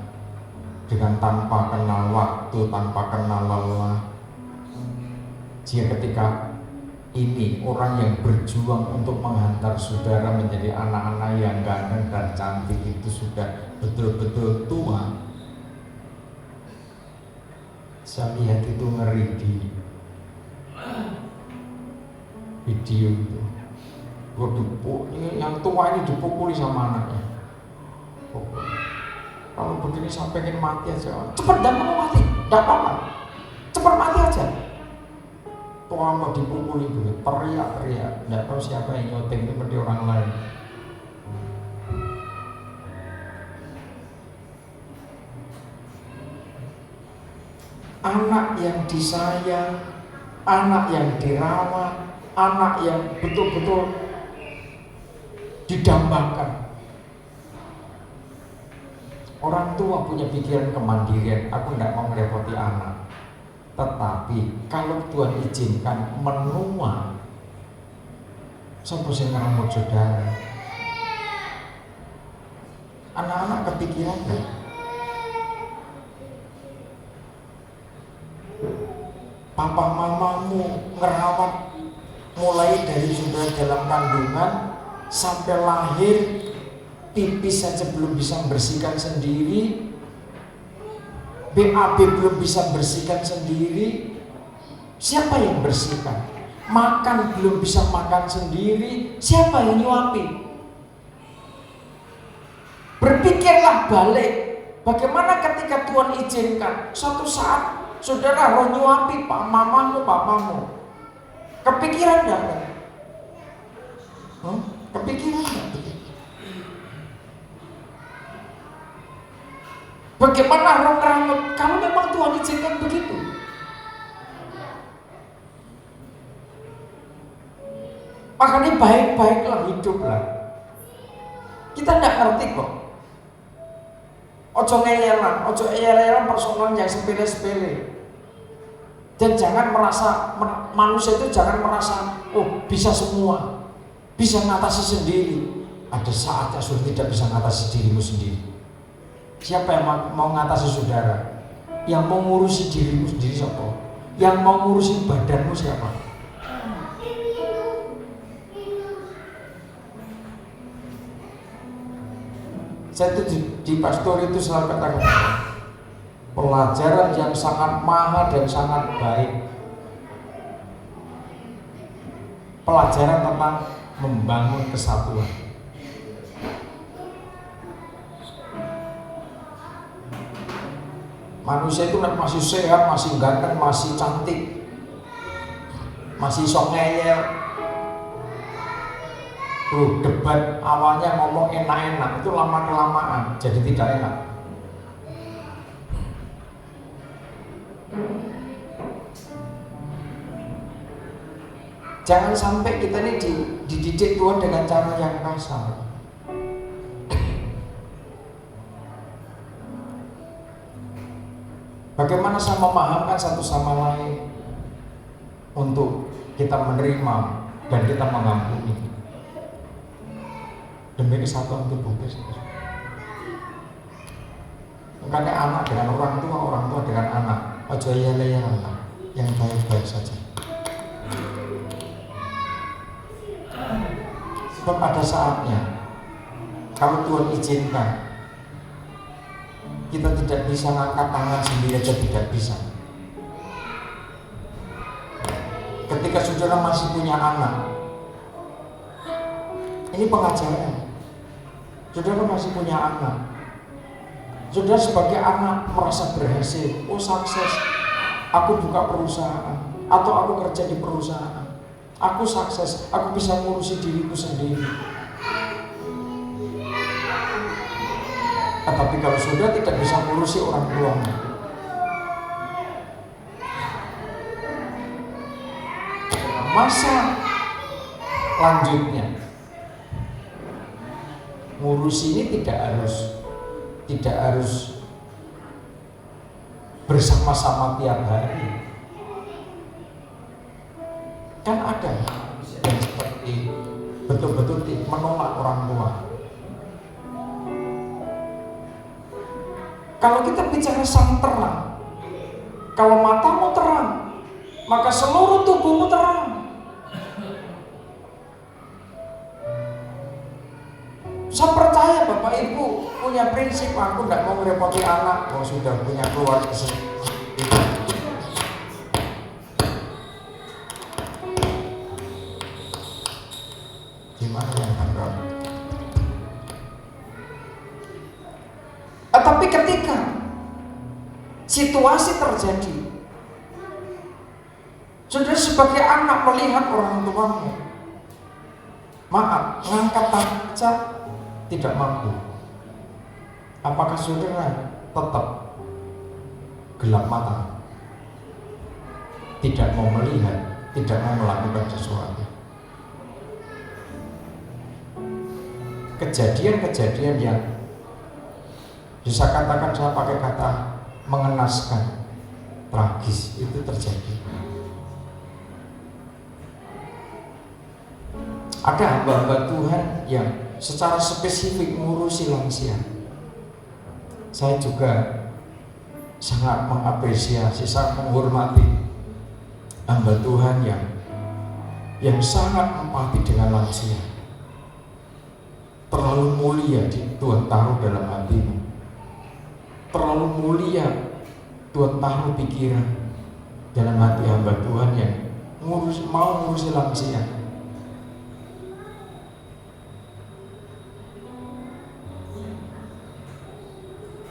dengan tanpa kenal waktu, tanpa kenal lelah. Jika ketika ini orang yang berjuang untuk menghantar saudara menjadi anak-anak yang ganteng dan cantik itu sudah betul-betul tua, saya lihat itu ngeri di video itu. Yang tua ini dipukuli sama anaknya. Kalau begini saya pengen mati aja. Cepat dan mau mati, tidak apa-apa. Cepat mati aja. Tua mau dipukuli dulu, teriak-teriak. Tidak tahu siapa yang nyoteng, seperti orang lain. Anak yang disayang, anak yang dirawat, anak yang betul-betul didambakan. Orang tua punya pikiran kemandirian, aku tidak mau merepoti anak. Tetapi kalau Tuhan izinkan menua, siapa yang ngeramut saudara? Anak-anak kepikiran kan? Papa mamamu ngerawat mulai dari saudara dalam kandungan sampai lahir, pipis saja belum bisa membersihkan sendiri, BAB belum bisa bersihkan sendiri. Siapa yang bersihkan? Makan belum bisa makan sendiri. Siapa yang nyuapi? Berpikirlah balik. Bagaimana ketika Tuhan izinkan suatu saat saudara roh nyuapi pak mamamu, papamu. Kepikiran enggak? Kepikiran enggak? Bagaimana roh ngeramut? Kalau memang Tuhan izinkan begitu. Makanya baik-baiklah hiduplah. Kita tidak ngerti kok. Ojo ngeyel-ngeyelan persoalan yang sepele-sepele. Dan jangan merasa, manusia itu jangan merasa, oh bisa semua, bisa mengatasi sendiri. Ada saatnya sudah tidak bisa mengatasi dirimu sendiri. Siapa yang mau mengatasi saudara? Yang mau ngurusi dirimu sendiri siapa? Yang mau ngurusi badanmu siapa? Saya itu di pastor itu selalu katakan pelajaran yang sangat mahal dan sangat baik, pelajaran tentang membangun kesatuan. Manusia itu masih sehat, masih ganteng, masih cantik, masih sok ngeyel. Tuh debat awalnya ngomong enak-enak, itu lama-kelamaan jadi tidak enak. Jangan sampai kita ini dididik Tuhan dengan cara yang kasar. Bagaimana saya memahamkan satu sama lain untuk kita menerima dan kita mengampuni demi kesatuan tubuh Kristus. Makanya anak dengan orang tua dengan anak, ojo ya anak yang baik-baik saja. Sebab ada saatnya kalau Tuhan izinkan, kita tidak bisa ngangkat tangan sendiri aja, tidak bisa. Ketika saudara masih punya anak, ini pengajaran. Saudara masih punya anak, saudara sebagai anak merasa berhasil, oh sukses, aku buka perusahaan atau aku kerja di perusahaan, aku sukses, aku bisa ngurusi diriku sendiri. Tapi kalau saudara tidak bisa ngurusi orang tuanya, masa lanjutnya ngurusi ini tidak harus bersama-sama tiap hari. Kan ada yang seperti betul-betul menolak orang tua. Kalau kita bicara sang terang, kalau matamu terang, maka seluruh tubuhmu terang. Saya percaya Bapak Ibu punya prinsip, aku tidak mau merepoti anak, kalau sudah punya keluarga sendiri. Gimana yang anggap? Tapi ketika situasi terjadi, saudara sebagai anak melihat orang tuamu, maaf, ngangkat tangan tidak mampu, apakah saudara tetap gelap mata, tidak mau melihat, tidak mau melakukan sesuatu? Kejadian-kejadian yang bisa katakan, saya pakai kata mengenaskan, tragis, itu terjadi. Ada hamba-hamba Tuhan yang secara spesifik mengurusi lansia. Saya juga sangat mengapresiasi, sangat menghormati hamba Tuhan yang sangat empati dengan lansia. Terlalu mulia Tuhan taruh dalam hatimu, terlalu mulia Tuhan taruh pikiran dalam hati hamba Tuhan yang mau ngurusi lansia.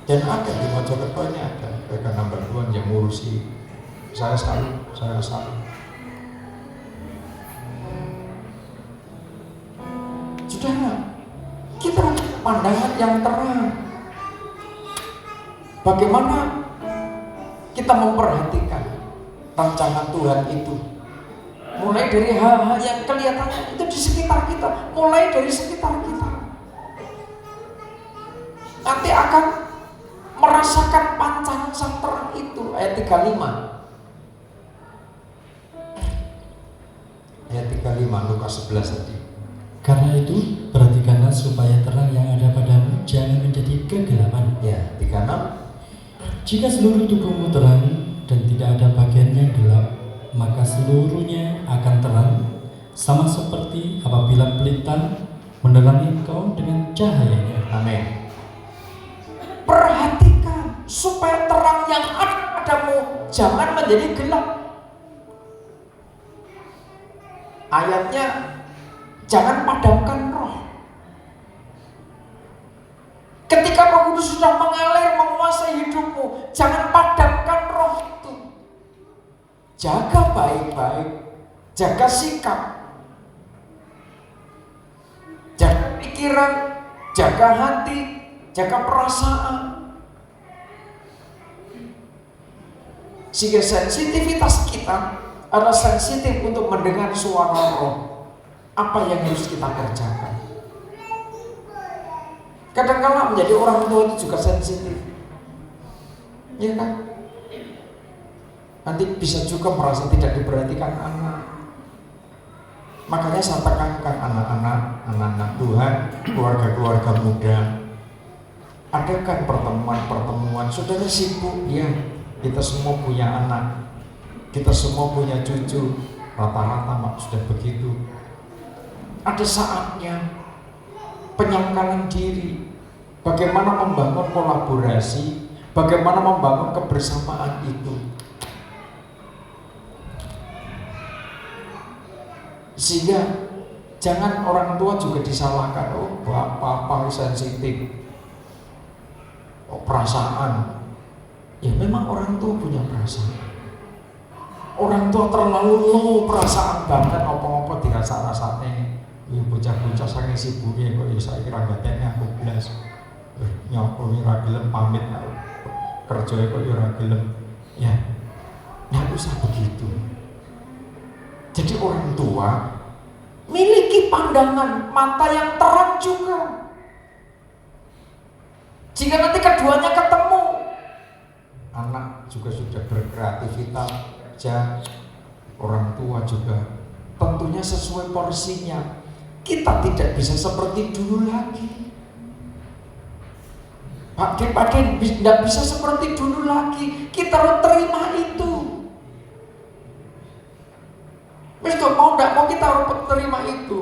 Dan ada di Mojokerto ini ada rekan hamba Tuhan yang ngurusi. Saya salut. Saudara, kita punya pandangan yang terang. Bagaimana kita memperhatikan rancangan Tuhan itu? Mulai dari hal-hal yang kelihatannya itu di sekitar kita, mulai dari sekitar kita. Nanti akan merasakan pancaran sang terang itu. Ayat 35 Lukas 11 tadi. Karena itu perhatikanlah supaya terang yang ada padamu jangan menjadi kegelapan. Ya, 36. Jika seluruh tubuhmu terang dan tidak ada bagian yang gelap, maka seluruhnya akan terang, sama seperti apabila pelita menerangi engkau dengan cahayanya. Amin. Perhatikan supaya terang yang ada padamu jangan menjadi gelap. Ayatnya, jangan padamkan roh. Ketika Roh Kudus sudah mengalir menguasai hidupmu, jangan padamkan roh itu. Jaga baik-baik, jaga sikap, jaga pikiran, jaga hati, jaga perasaan. Sehingga sensitivitas kita adalah sensitif untuk mendengar suara roh. Apa yang harus kita kerjakan? Kadang-kala menjadi orang tua itu juga sensitif, ya kan? Nanti bisa juga merasa tidak diperhatikan anak. Makanya saya tekankan anak-anak Tuhan, keluarga-keluarga muda, adakan pertemuan-pertemuan. Saudara sibuk, ya. Kita semua punya anak, kita semua punya cucu, rata-rata sudah begitu. Ada saatnya penyangkalan diri, bagaimana membangun kolaborasi, bagaimana membangun kebersamaan itu. Sehingga jangan orang tua juga disalahkan, oh bapak sensitif, oh perasaan. Ya memang orang tua punya perasaan. Orang tua terlalu low perasaan banget, apa-apa dirasa-rasanya. Ya bocah-bocah sange sibuknya kok ya saya kira gatene aku blas. Nyokok ora gelem pamit kerja kok ya ora gelem. Ya. Enggak usah begitu. Jadi orang tua miliki pandangan mata yang terang juga. Jika nanti keduanya ketemu, anak juga sudah berkreativitas, orang tua juga tentunya sesuai porsinya. Kita tidak bisa seperti dulu lagi. Pak Den tidak bisa seperti dulu lagi. Kita harus terima itu. Betul, mau tidak mau kita harus terima itu.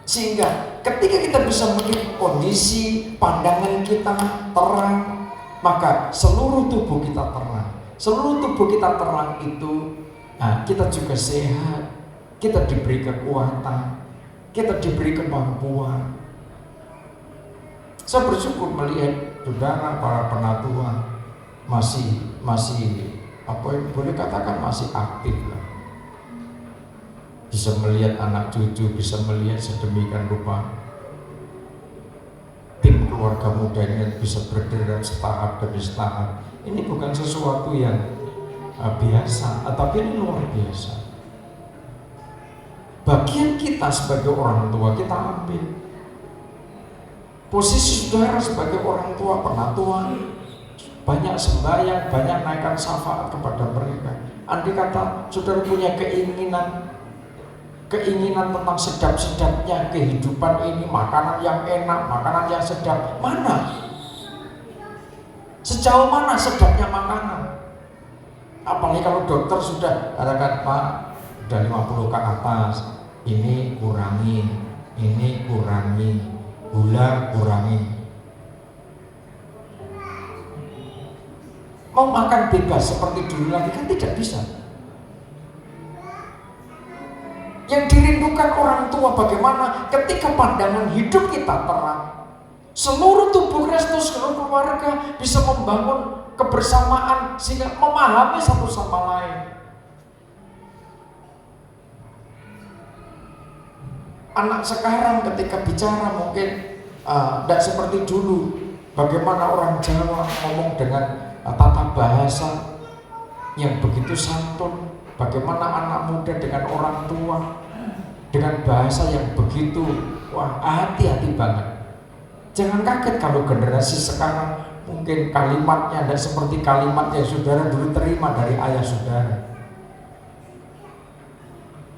Sehingga ketika kita bisa melihat kondisi pandangan kita terang, maka seluruh tubuh kita terang. Seluruh tubuh kita terang itu, nah, kita juga sehat, kita diberi kekuatan, kita diberi kemampuan. Saya bersyukur melihat saudara para penatua masih apa boleh katakan masih aktif lah. Bisa melihat anak cucu, bisa melihat sedemikian rupa. Tim keluarga muda ini bisa bergerak setahap demi setahap. Ini bukan sesuatu yang biasa, tapi ini luar biasa. Bagian kita sebagai orang tua kita ambil. Posisi saudara sebagai orang tua, penatua, banyak sembahyang, banyak naikkan syafaat kepada mereka. Andai kata saudara punya keinginan tentang sedap-sedapnya kehidupan ini, makanan yang enak, makanan yang sedap, mana? Sejauh mana sedapnya makanan? Apalagi kalau dokter sudah katakan, Pak, udah 50 ke atas, ini kurangi, gula kurangi. Mau makan bebas seperti dulu lagi kan tidak bisa. Yang dirindukan orang tua bagaimana ketika pandangan hidup kita terang, seluruh tubuh Kristus, seluruh keluarga bisa membangun kebersamaan sehingga memahami satu sama lain. Anak sekarang ketika bicara mungkin tidak seperti dulu. Bagaimana orang Jawa ngomong dengan tata bahasa yang begitu santun. Bagaimana anak muda dengan orang tua dengan bahasa yang begitu, wah, hati-hati banget. Jangan kaget kalau generasi sekarang mungkin kalimatnya tidak seperti kalimat yang saudara dulu terima dari ayah saudara.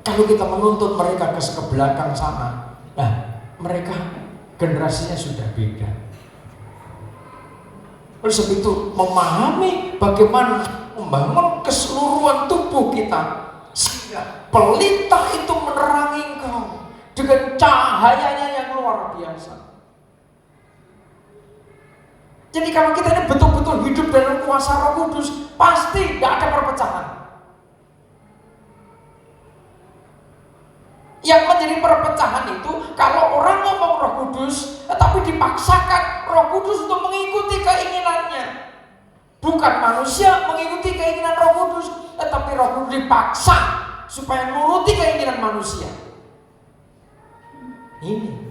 Kalau kita menuntut mereka ke belakang sana, nah mereka generasinya sudah beda. Oleh sebab itu memahami bagaimana membangun keseluruhan tubuh kita sehingga pelita itu menerangi engkau, dengan cahayanya yang luar biasa. Jadi kalau kita ini betul-betul hidup dalam kuasa Roh Kudus, pasti tidak ada perpecahan. Yang menjadi perpecahan itu kalau orang ngomong Roh Kudus, tetapi dipaksakan Roh Kudus untuk mengikuti keinginannya. Bukan manusia mengikuti keinginan Roh Kudus, tetapi Roh Kudus dipaksa supaya nuruti keinginan manusia. Ini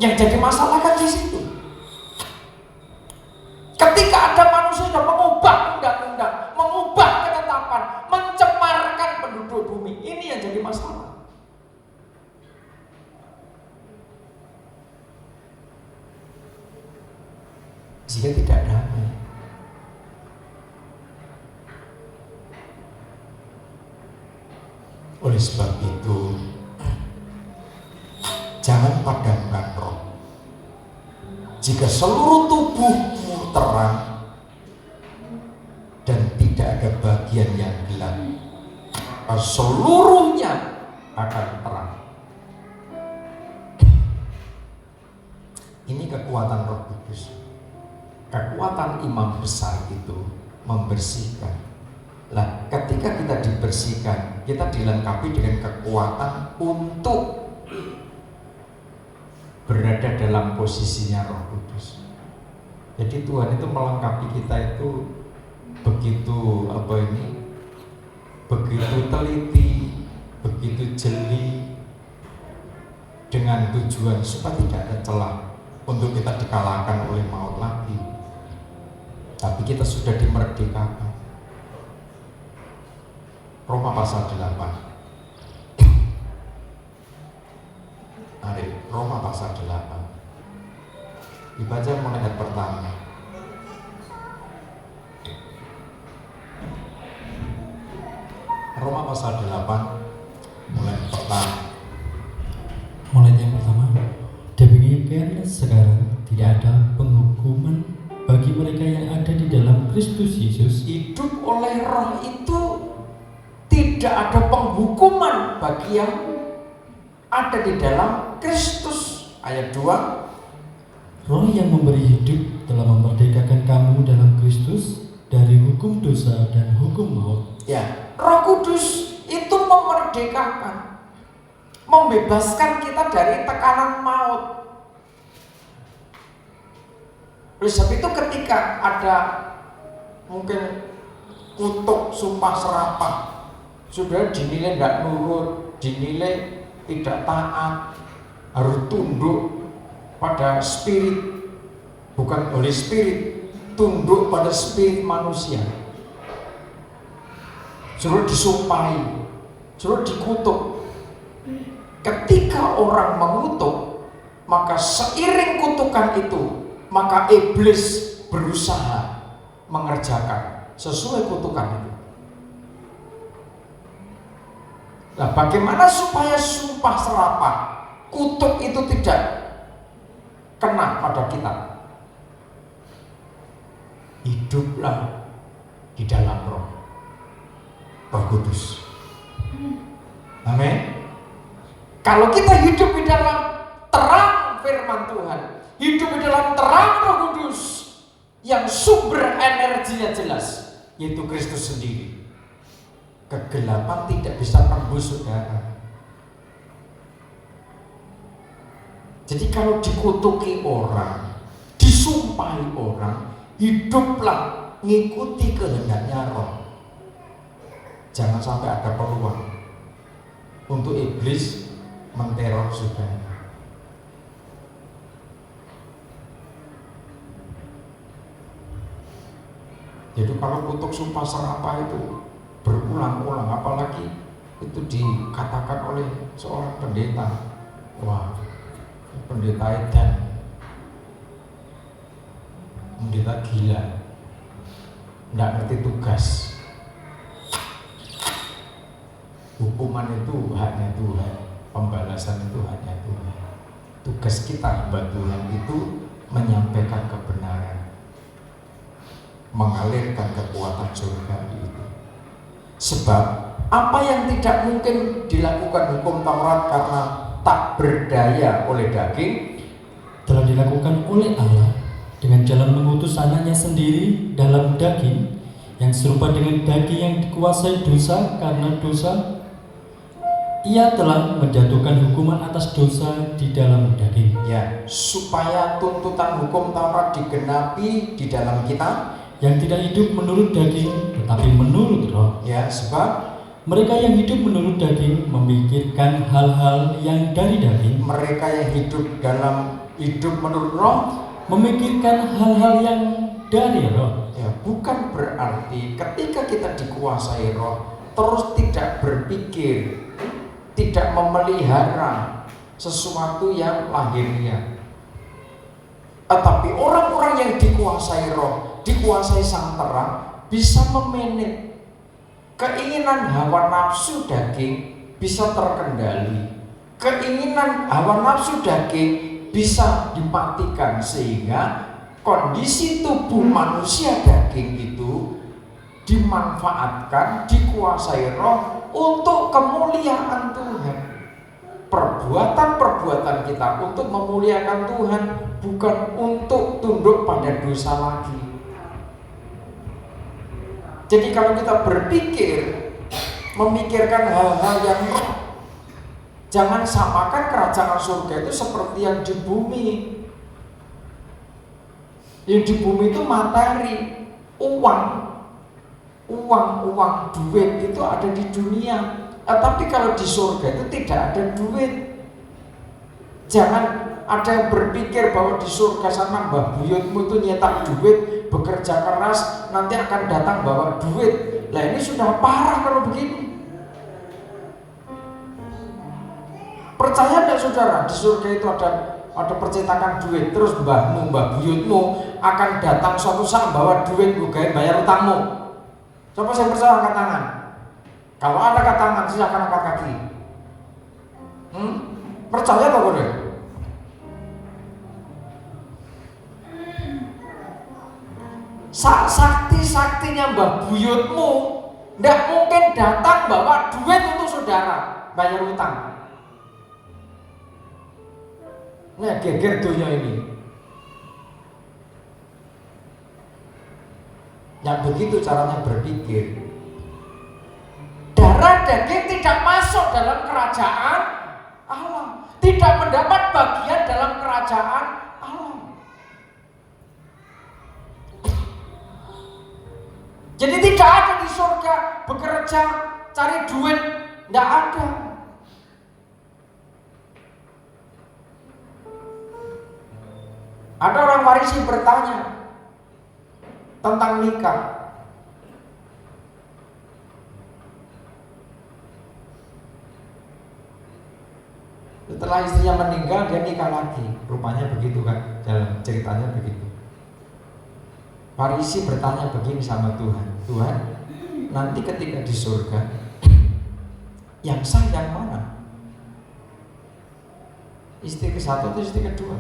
yang jadi masalah kan di situ. Ketika ada manusia yang mengubah undang-undang, mengubah ketetapan, mencemarkan penduduk bumi, ini yang jadi masalah. Sehingga tidak damai. Oleh sebab itu, jangan padamkan roh. Jika seluruh tubuhmu terang dan tidak ada bagian yang gelap, seluruhnya akan terang. Ini kekuatan Roh Kudus. Kekuatan imam besar itu membersihkan. Lah, ketika kita dibersihkan, kita dilengkapi dengan kekuatan untuk berada dalam posisinya Roh Kudus. Jadi Tuhan itu melengkapi kita itu begitu begitu teliti, begitu jeli, dengan tujuan supaya tidak ada celah untuk kita dikalahkan oleh maut lagi. Tapi kita sudah dimerdekakan. Roma pasal 8. Mari, Roma pasal 8. Dibaca mulai ayat pertama. Roma pasal 8 mulai ayat pertama. Mulai yang pertama. Demikian sekarang tidak ada penghukuman bagi mereka yang ada di dalam Kristus Yesus. Hidup oleh Roh itu tidak ada penghukuman bagi yang ada di dalam Kristus. Ayat 2. Roh yang memberi hidup telah memerdekakan kamu dalam Kristus dari hukum dosa dan hukum maut. Ya, Roh Kudus itu memerdekakan, membebaskan kita dari tekanan maut. Oleh sebab itu ketika ada mungkin kutuk, sumpah serapah, sudah dinilai tidak nurut, dinilai tidak taat, harus tunduk pada spirit, bukan oleh spirit, tunduk pada spirit manusia. Suruh disumpahi, suruh dikutuk. Ketika orang mengutuk, maka seiring kutukan itu, maka iblis berusaha mengerjakan sesuai kutukan itu. Nah, bagaimana supaya sumpah serapah, kutuk itu tidak kena pada kita? Hiduplah di dalam Roh Kudus. Amin. Kalau kita hidup di dalam terang firman Tuhan, hidup di dalam terang Roh Kudus yang sumber energinya jelas, yaitu Kristus sendiri, kegelapan tidak bisa tembus, saudara. Jadi kalau dikutuki orang, disumpahi orang, hiduplah ngikuti kehendaknya Roh. Jangan sampai ada peluang untuk iblis menteror saudara. Jadi kalau kutuk sumpah serapah itu berulang-ulang, apalagi itu dikatakan oleh seorang pendeta, wah, pendeta edan, pendeta gila, tidak ngerti tugas. Hukuman itu hanya Tuhan, pembalasan itu hanya Tuhan. Tugas kita hamba Tuhan itu menyampaikan kebenaran, mengalirkan kekuatan surga itu. Sebab apa yang tidak mungkin dilakukan hukum Taurat karena tak berdaya oleh daging telah dilakukan oleh Allah dengan jalan mengutus anaknya sendiri dalam daging yang serupa dengan daging yang dikuasai dosa karena dosa. Ia telah menjatuhkan hukuman atas dosa di dalam daging, ya, supaya tuntutan hukum Taurat digenapi di dalam kita yang tidak hidup menurut daging tetapi menurut roh. ya, sebab Mereka yang hidup menurut daging memikirkan hal-hal yang dari daging, mereka yang hidup menurut roh memikirkan hal-hal yang dari roh. ya, bukan berarti ketika kita dikuasai roh terus tidak berpikir, tidak memelihara sesuatu yang lahiriah. Tetapi orang-orang yang dikuasai roh, dikuasai sang terang, bisa memanage keinginan hawa nafsu daging, bisa terkendali. Keinginan hawa nafsu daging bisa dimatikan, sehingga kondisi tubuh manusia daging itu dimanfaatkan, dikuasai roh untuk kemuliaan Tuhan. Perbuatan-perbuatan kita untuk memuliakan Tuhan, bukan untuk tunduk pada dosa lagi. Jadi kalau kita berpikir, memikirkan hal-hal yang roh, jangan samakan kerajaan surga itu seperti yang di bumi. Yang di bumi itu materi, uang, duit itu ada di dunia. Tapi kalau di surga itu tidak ada duit. Jangan ada yang berpikir bahwa di surga sana mbah buyutmu itu nyetak duit, bekerja keras, nanti akan datang bawa duit. Lah ini sudah parah kalau begini. Percaya tidak saudara, di surga itu ada percetakan duit, terus mbah buyutmu akan datang suatu saat bawa duit gue bayar utangmu. Coba saya percaya angkat tangan. Kalau ada angkat tangan, silakan angkat kaki. Percaya atau boleh? Sakti-saktinya mbah buyutmu tidak mungkin datang bawa duit untuk saudara bayar utang. Nah, geger dunia ini. Yang begitu caranya berpikir. Darah daging tidak masuk dalam kerajaan Allah, tidak mendapat bagian dalam kerajaan Allah. Jadi tidak ada di surga bekerja cari duit, tidak ada. Ada orang Farisi bertanya tentang nikah. Setelah istrinya meninggal, dia nikah lagi. Rupanya begitu kan, dalam ceritanya begitu. Farisi bertanya begini sama Tuhan, Tuhan, nanti ketika di surga, yang sah yang mana? Istri ke satu atau istri kedua?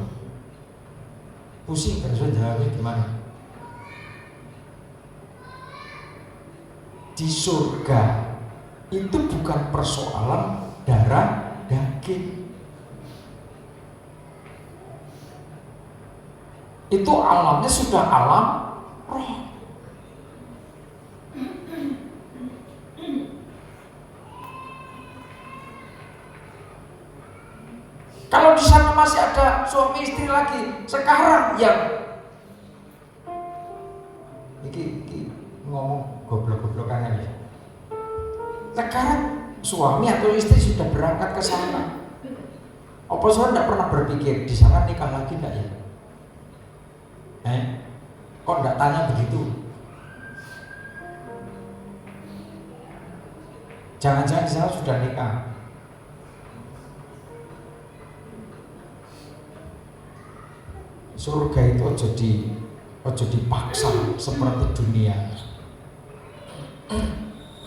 Pusing kan, sudah jawabnya gimana? Di surga itu bukan persoalan darah daging. Itu alamnya sudah alam roh. Kalau di sana masih ada suami istri lagi, sekarang yang iki ngomong goblok-goblokan ya. Sekarang suami atau istri sudah berangkat ke sana. Apa saudara tidak pernah berpikir di sana nikah lagi enggak ya? Kok enggak tanya begitu? Jangan-jangan di sana sudah nikah. Surga itu ojo dipaksa seperti dunia.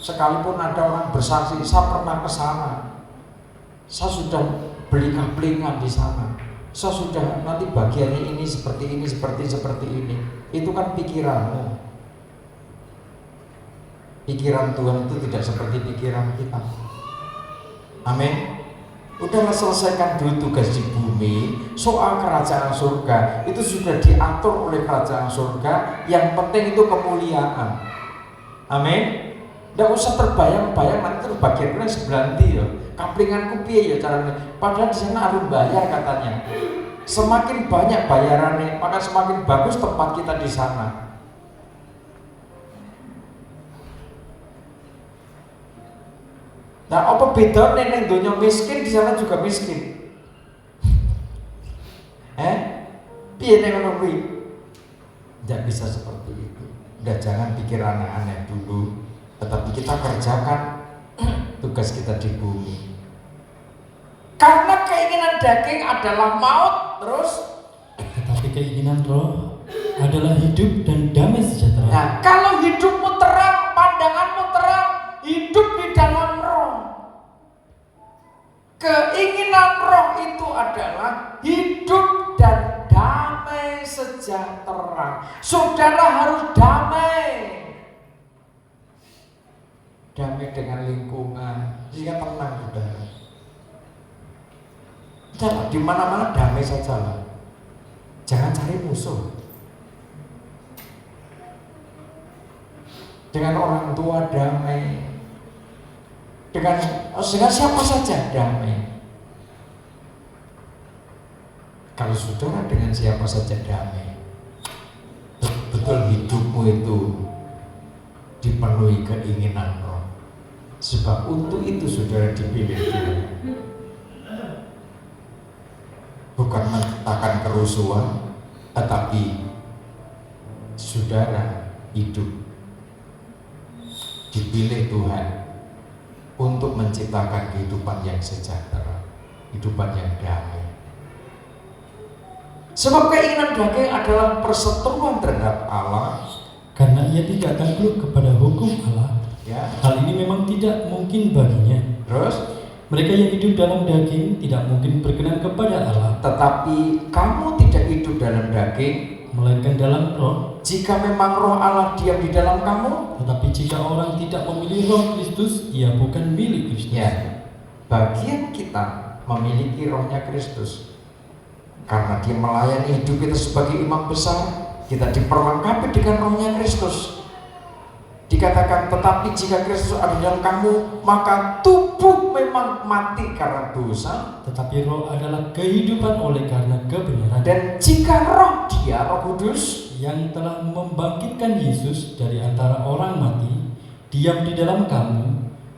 Sekalipun ada orang bersaksi, saya pernah ke sana, saya sudah beli kaplingan di sana, saya sudah nanti bagiannya ini seperti ini, seperti ini. Itu kan pikiranmu. Pikiran Tuhan itu tidak seperti pikiran kita. Amin. Udahlah, selesaikan dulu tugas di bumi. Soal kerajaan surga itu sudah diatur oleh kerajaan surga. Yang penting itu kemuliaan. Amin. Tidak usah terbayang-bayang nanti bagiannya sebelah ndi ya. Kaplinganku piye ya caranya. Padahal di sana harus bayar katanya. Semakin banyak bayarannya, maka semakin bagus tempat kita di sana. Nah, apa beda ning donya miskin di sana juga miskin? Piye ning ngono kuwi? Tidak bisa seperti itu. Udah, jangan pikir aneh-aneh dulu, tetapi kita kerjakan tugas kita di bumi. Karena keinginan daging adalah maut, terus tetapi keinginan roh adalah hidup dan damai sejahtera. Nah, kalau hidupmu terang, pandanganmu terang, hidup di dalam roh. Keinginan roh itu adalah hidup dan damai sejahtera. Saudara harus damai. Damai dengan lingkungan, sehingga tenang saudara. Jangan di mana-mana damai sajalah. Jangan cari musuh. Dengan orang tua damai. Dengan siapa saja damai. Kalau saudara dengan siapa saja damai, betul hidupmu itu dipenuhi keinginan roh. Sebab untuk itu saudara dipilih Tuhan. Bukan menciptakan kerusuhan, tetapi saudara hidup dipilih Tuhan untuk menciptakan kehidupan yang sejahtera, kehidupan yang damai. Sebab keinginan daging adalah perseteruan terhadap Allah, karena ia tidak takluk kepada hukum Allah. ya. Hal ini memang tidak mungkin baginya. Terus, Mereka yang hidup dalam daging tidak mungkin berkenan kepada Allah, tetapi kamu tidak hidup dalam daging, melainkan dalam roh. jika memang roh Allah diam di dalam kamu. Tetapi jika orang tidak memilih roh Kristus, ia bukan milik Kristus. Ya, bagian kita memiliki rohnya Kristus. Karena dia melayani hidup kita sebagai imam besar, kita diperlengkapi dengan rohnya Kristus. Dikatakan, tetapi jika Kristus ada dalam kamu, maka tubuh memang mati karena dosa, Tetapi roh adalah kehidupan oleh karena kebenaran. dan jika roh dia, Roh Kudus, Yang telah membangkitkan Yesus dari antara orang mati, diam di dalam kamu,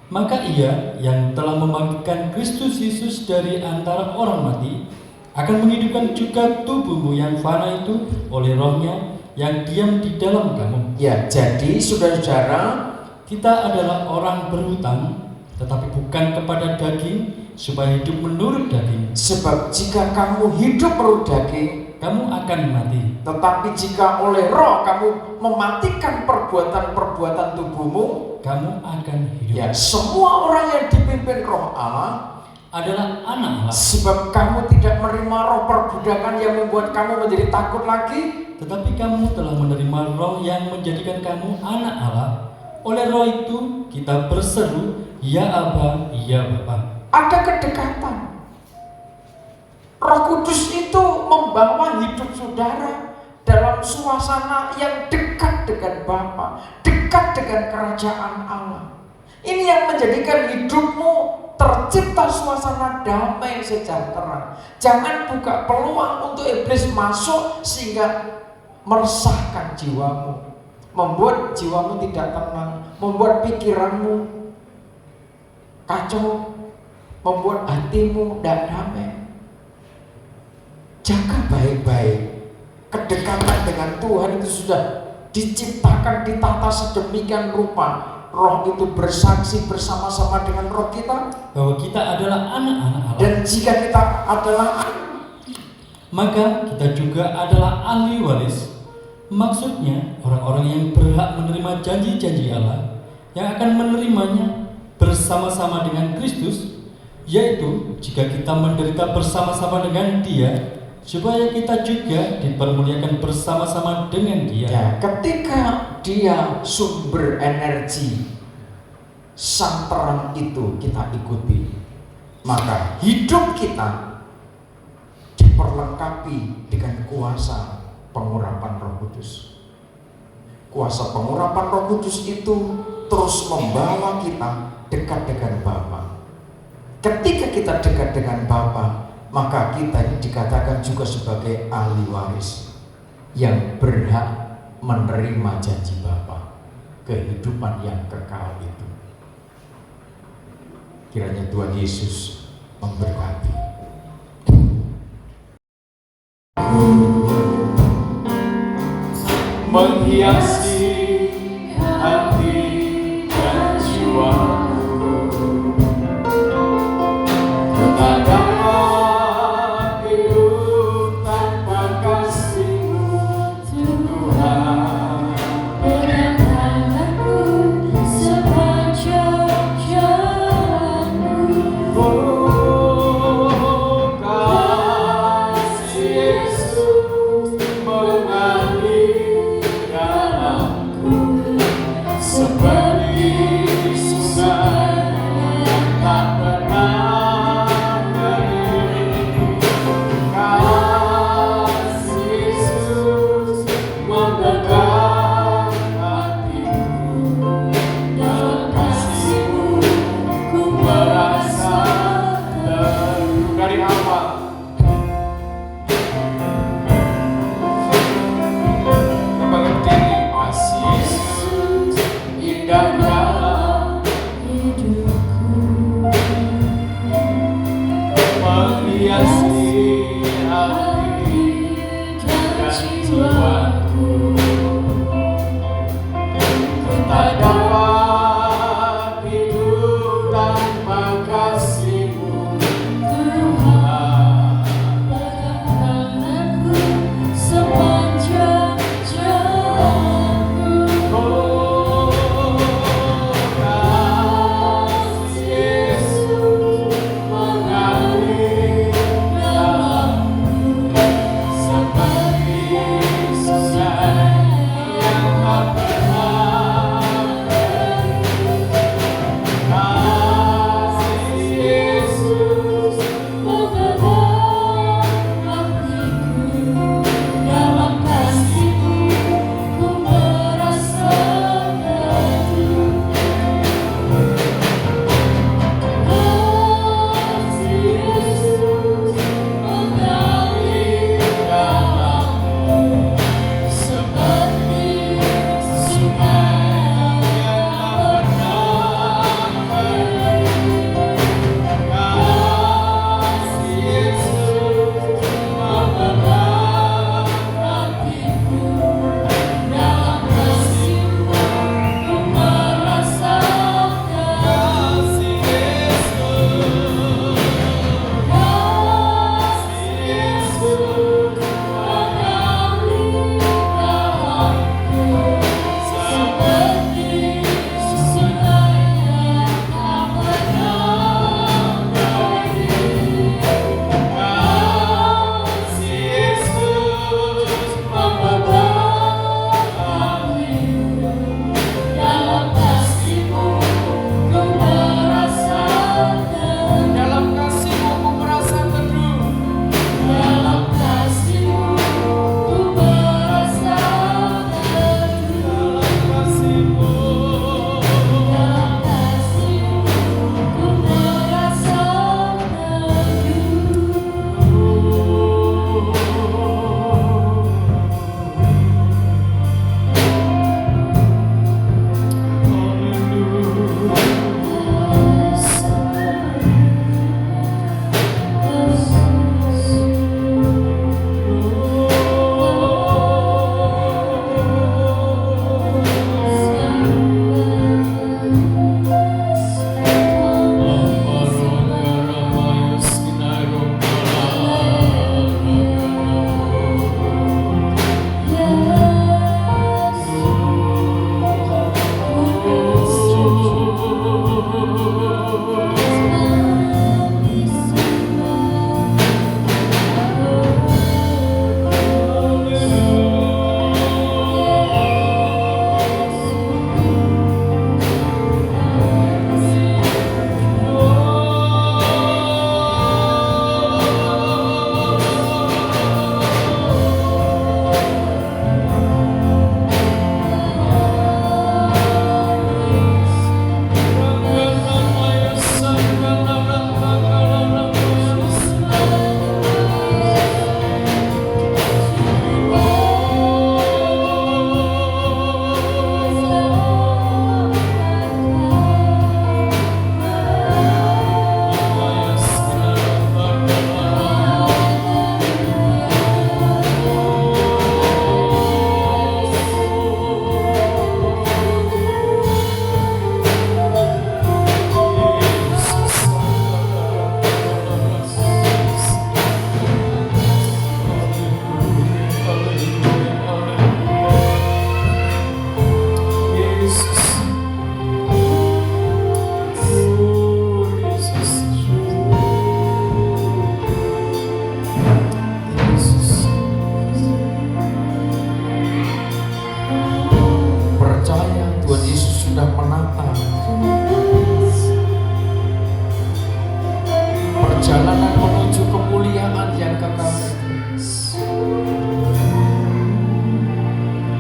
maka ia yang telah membangkitkan Kristus Yesus dari antara orang mati akan menghidupkan juga tubuhmu yang fana itu oleh rohnya yang diam di dalam kamu. ya, jadi saudara-saudara, Kita adalah orang berhutang, tetapi bukan kepada daging, supaya hidup menurut daging. sebab jika kamu hidup menurut daging, Kamu akan mati. tetapi jika oleh roh kamu mematikan perbuatan-perbuatan tubuhmu, Kamu akan hidup. ya, semua orang yang dipimpin roh Allah, Adalah anak Allah. sebab kamu tidak menerima roh perbudakan yang membuat kamu menjadi takut lagi, Tetapi kamu telah menerima roh yang menjadikan kamu anak Allah. Oleh roh itu kita berseru, ya Aba, ya Bapa. ada kedekatan. Roh Kudus itu membawa hidup saudara dalam suasana yang dekat dengan Bapa, dekat dengan kerajaan Allah. Ini yang menjadikan hidupmu tercipta suasana damai sejahtera. Jangan buka peluang untuk iblis masuk sehingga meresahkan jiwamu, membuat jiwamu tidak tenang, membuat pikiranmu kacau, membuat hatimu tidak damai. Jaga baik-baik. Kedekatan dengan Tuhan itu sudah diciptakan, ditata sedemikian rupa. Roh itu bersaksi bersama-sama dengan roh kita, Bahwa kita adalah anak-anak Allah. dan jika kita adalah, Maka kita juga adalah ahli waris. Maksudnya orang-orang yang berhak menerima janji-janji Allah, yang akan menerimanya bersama-sama dengan Kristus, yaitu jika kita menderita bersama-sama dengan Dia, supaya kita juga dipermuliakan bersama-sama dengan Dia. ya, ketika dia sumber energi sang terang itu kita ikuti, maka hidup kita diperlengkapi dengan kuasa pengurapan Roh Kudus. Kuasa pengurapan Roh Kudus itu terus membawa kita dekat dengan Bapa. Ketika kita dekat dengan Bapa, maka kita ini dikatakan juga sebagai ahli waris yang berhak menerima janji Bapa, kehidupan yang kekal itu. Kiranya Tuhan Yesus memberkati. Menghiasi hati dan jiwa, tak dapat hidup tanpa kasih-Mu, Tuhan. Pegangan aku sepanjang jalanku. Oh, kasih Yesus mengalir dalam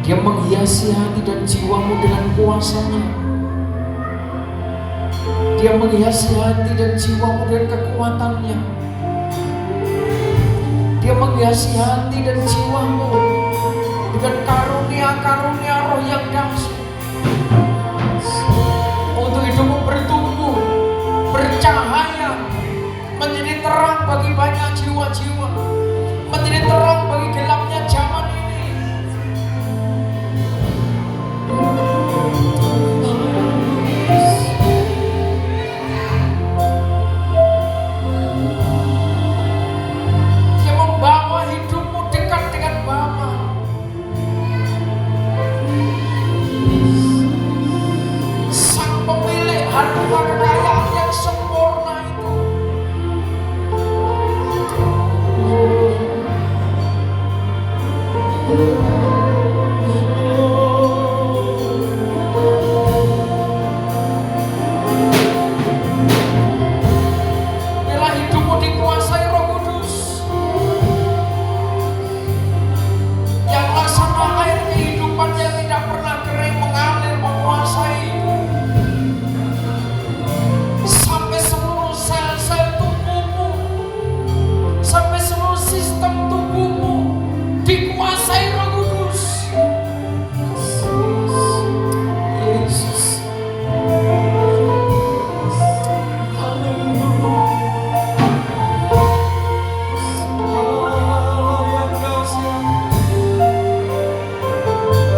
Dia menghiasi hati dan jiwamu dengan kuasanya. Dia menghiasi hati dan jiwamu dengan kekuatannya. Dia menghiasi hati dan jiwamu dengan karunia-karunia roh yang dahsyat. Untuk hidupmu bertumbuh, bercahaya, menjadi terang bagi banyak jiwa-jiwa, menjadi terang bagi gelapnya zaman ini. Dia membawa hidupmu dekat dengan Bapa. Sang pemilik harta kekayaan yang sempurna itu. Biarlah hidupmu dikuasai Roh Kudus yang laksana air kehidupan yang tidak pernah kering mengalir menguasai sampai seluruh sel-sel tubuhmu, sampai seluruh sistem tubuhmu dikuasai Roh Kudus. Yesus.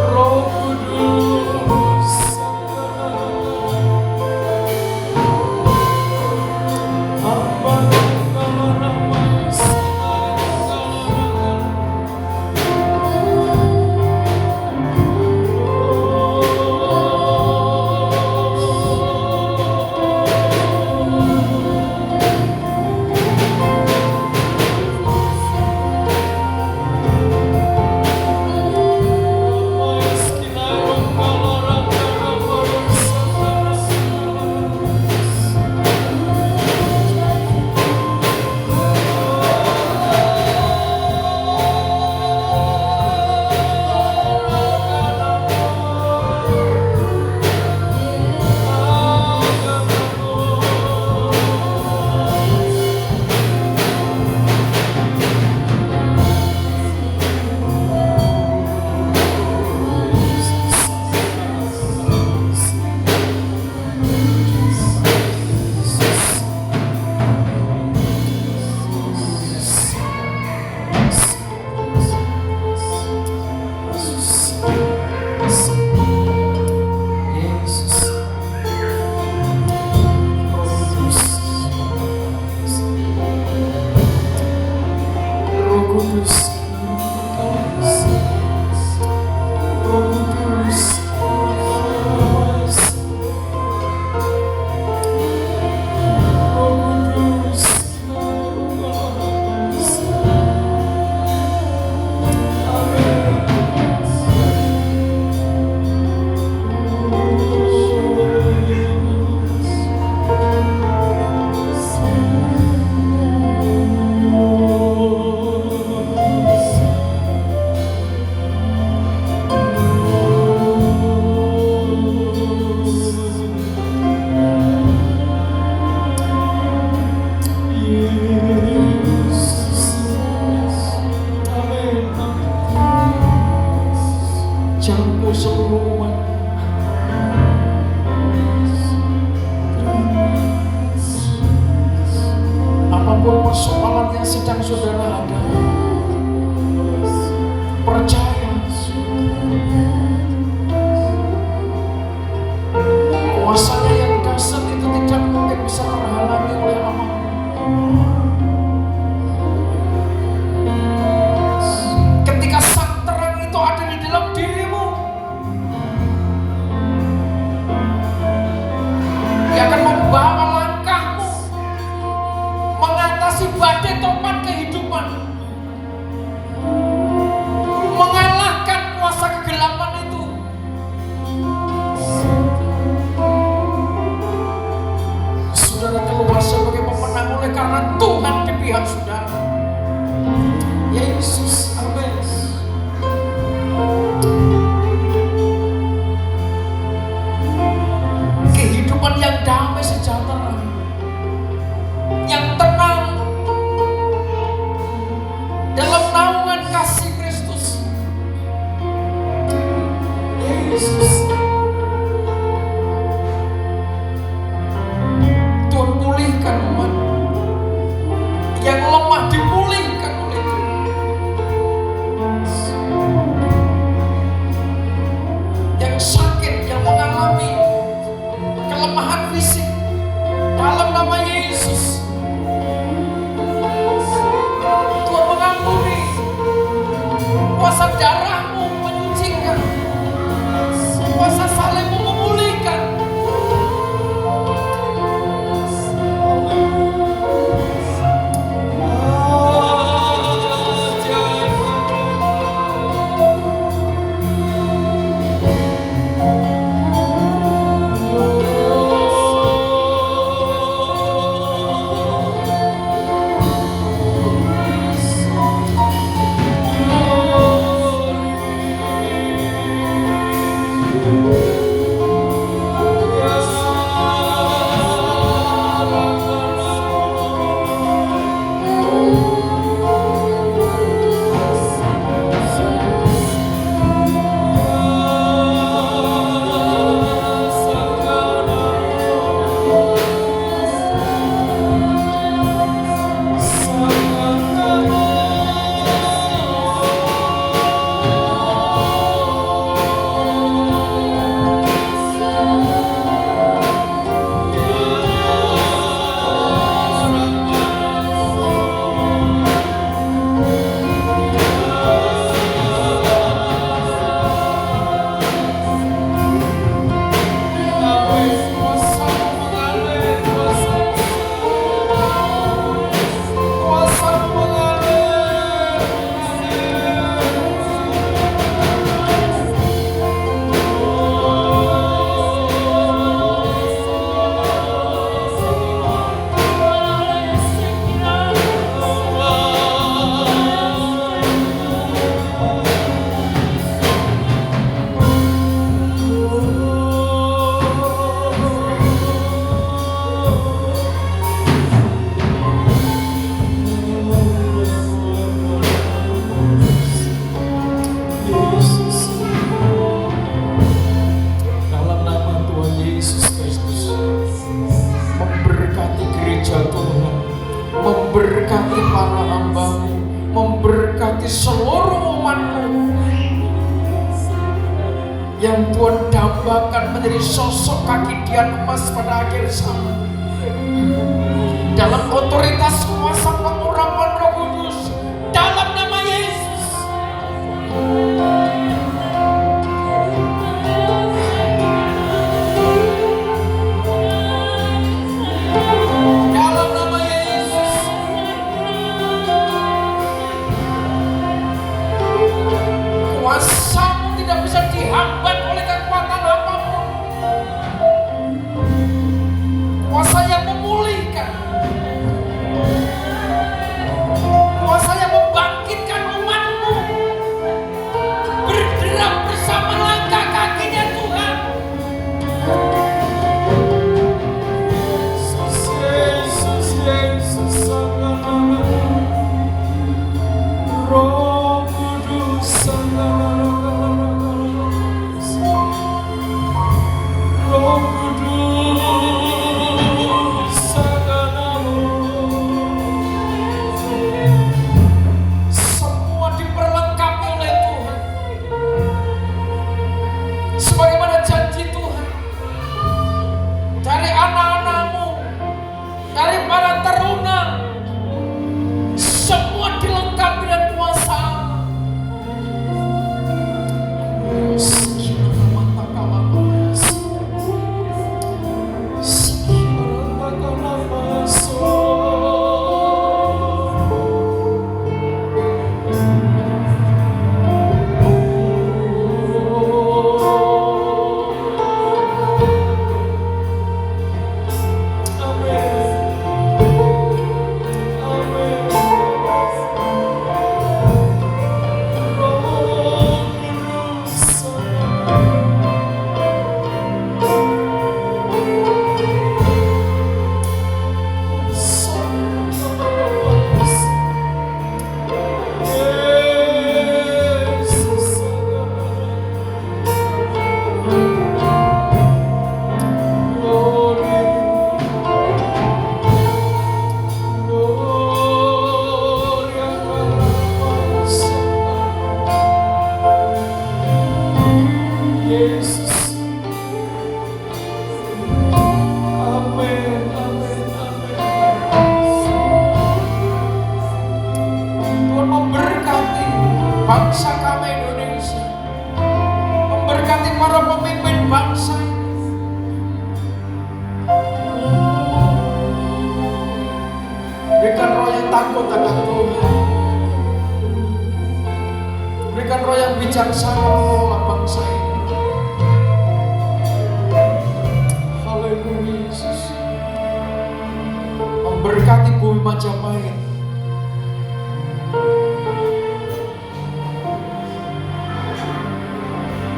Roh Kudus. kasih Kristus. Yesus, Tuhan pulihkan umat yang lemah, dipulihkan oleh Tuhan. Yang sakit, yang mengalami kelemahan fisik, dalam nama Yesus Tuhan mengampuni. Kuasa darah-Mu menyucikan, kuasa salib-Mu memulihkan. Memberkati para hamba-Mu, memberkati seluruh umat-Mu yang Tuhan dambakan menjadi sosok kaki dian emas pada akhir zaman. Dalam otoritas kuasa pengurapan Roh Kudus, dalam nama Yesus. Dalam nama Yesus. Kuasa-Mu tidak bisa dihambat oleh kekuatan apapun. Kuasa yang memulihkan, kuasa yang membangkitkan umat-Mu, bergerak bersama langkah kakinya Tuhan. Yesus, Yesus, Roh Kudus, Roh Kudus, semua diperlengkapi oleh Tuhan sebagaimana janji Tuhan. Dari anak-anak-Mu, dari para teruna, semua dilengkapi dengan kuasa bangsa kami Indonesia, memberkati para pemimpin bangsa ini. Berikan roh yang takut akan Tuhan, berikan roh yang bijaksana mengelola bangsa ini. Haleluya Yesus. Memberkati bumi Majapahit,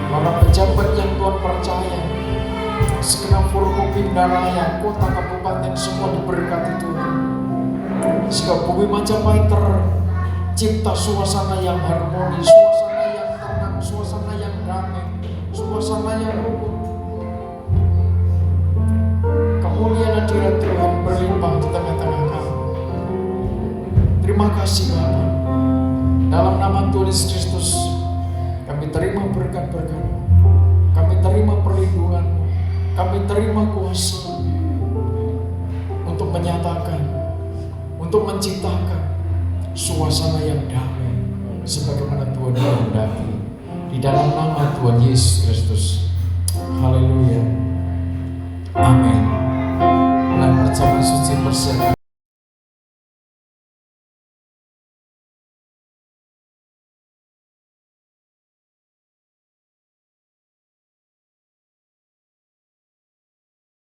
para pejabat yang Tuhan percaya, segenap Forkopimda Raya, kota kabupaten semua diberkati Tuhan. Sehingga bumi Majapahit tercipta suasana yang harmoni, suasana yang tenang, suasana yang damai, suasana yang rukun. Kemuliaan hadirat Tuhan berlimpah di tengah-tengah kami. Terima kasih Bapa. Dalam nama Tuhan Yesus Kristus, kami terima berkat-berkat, kami terima perlindungan, kami terima kuasa untuk menyatakan, untuk menciptakan suasana yang damai sebagaimana Tuhan kehendaki. Di dalam nama Tuhan Yesus Kristus.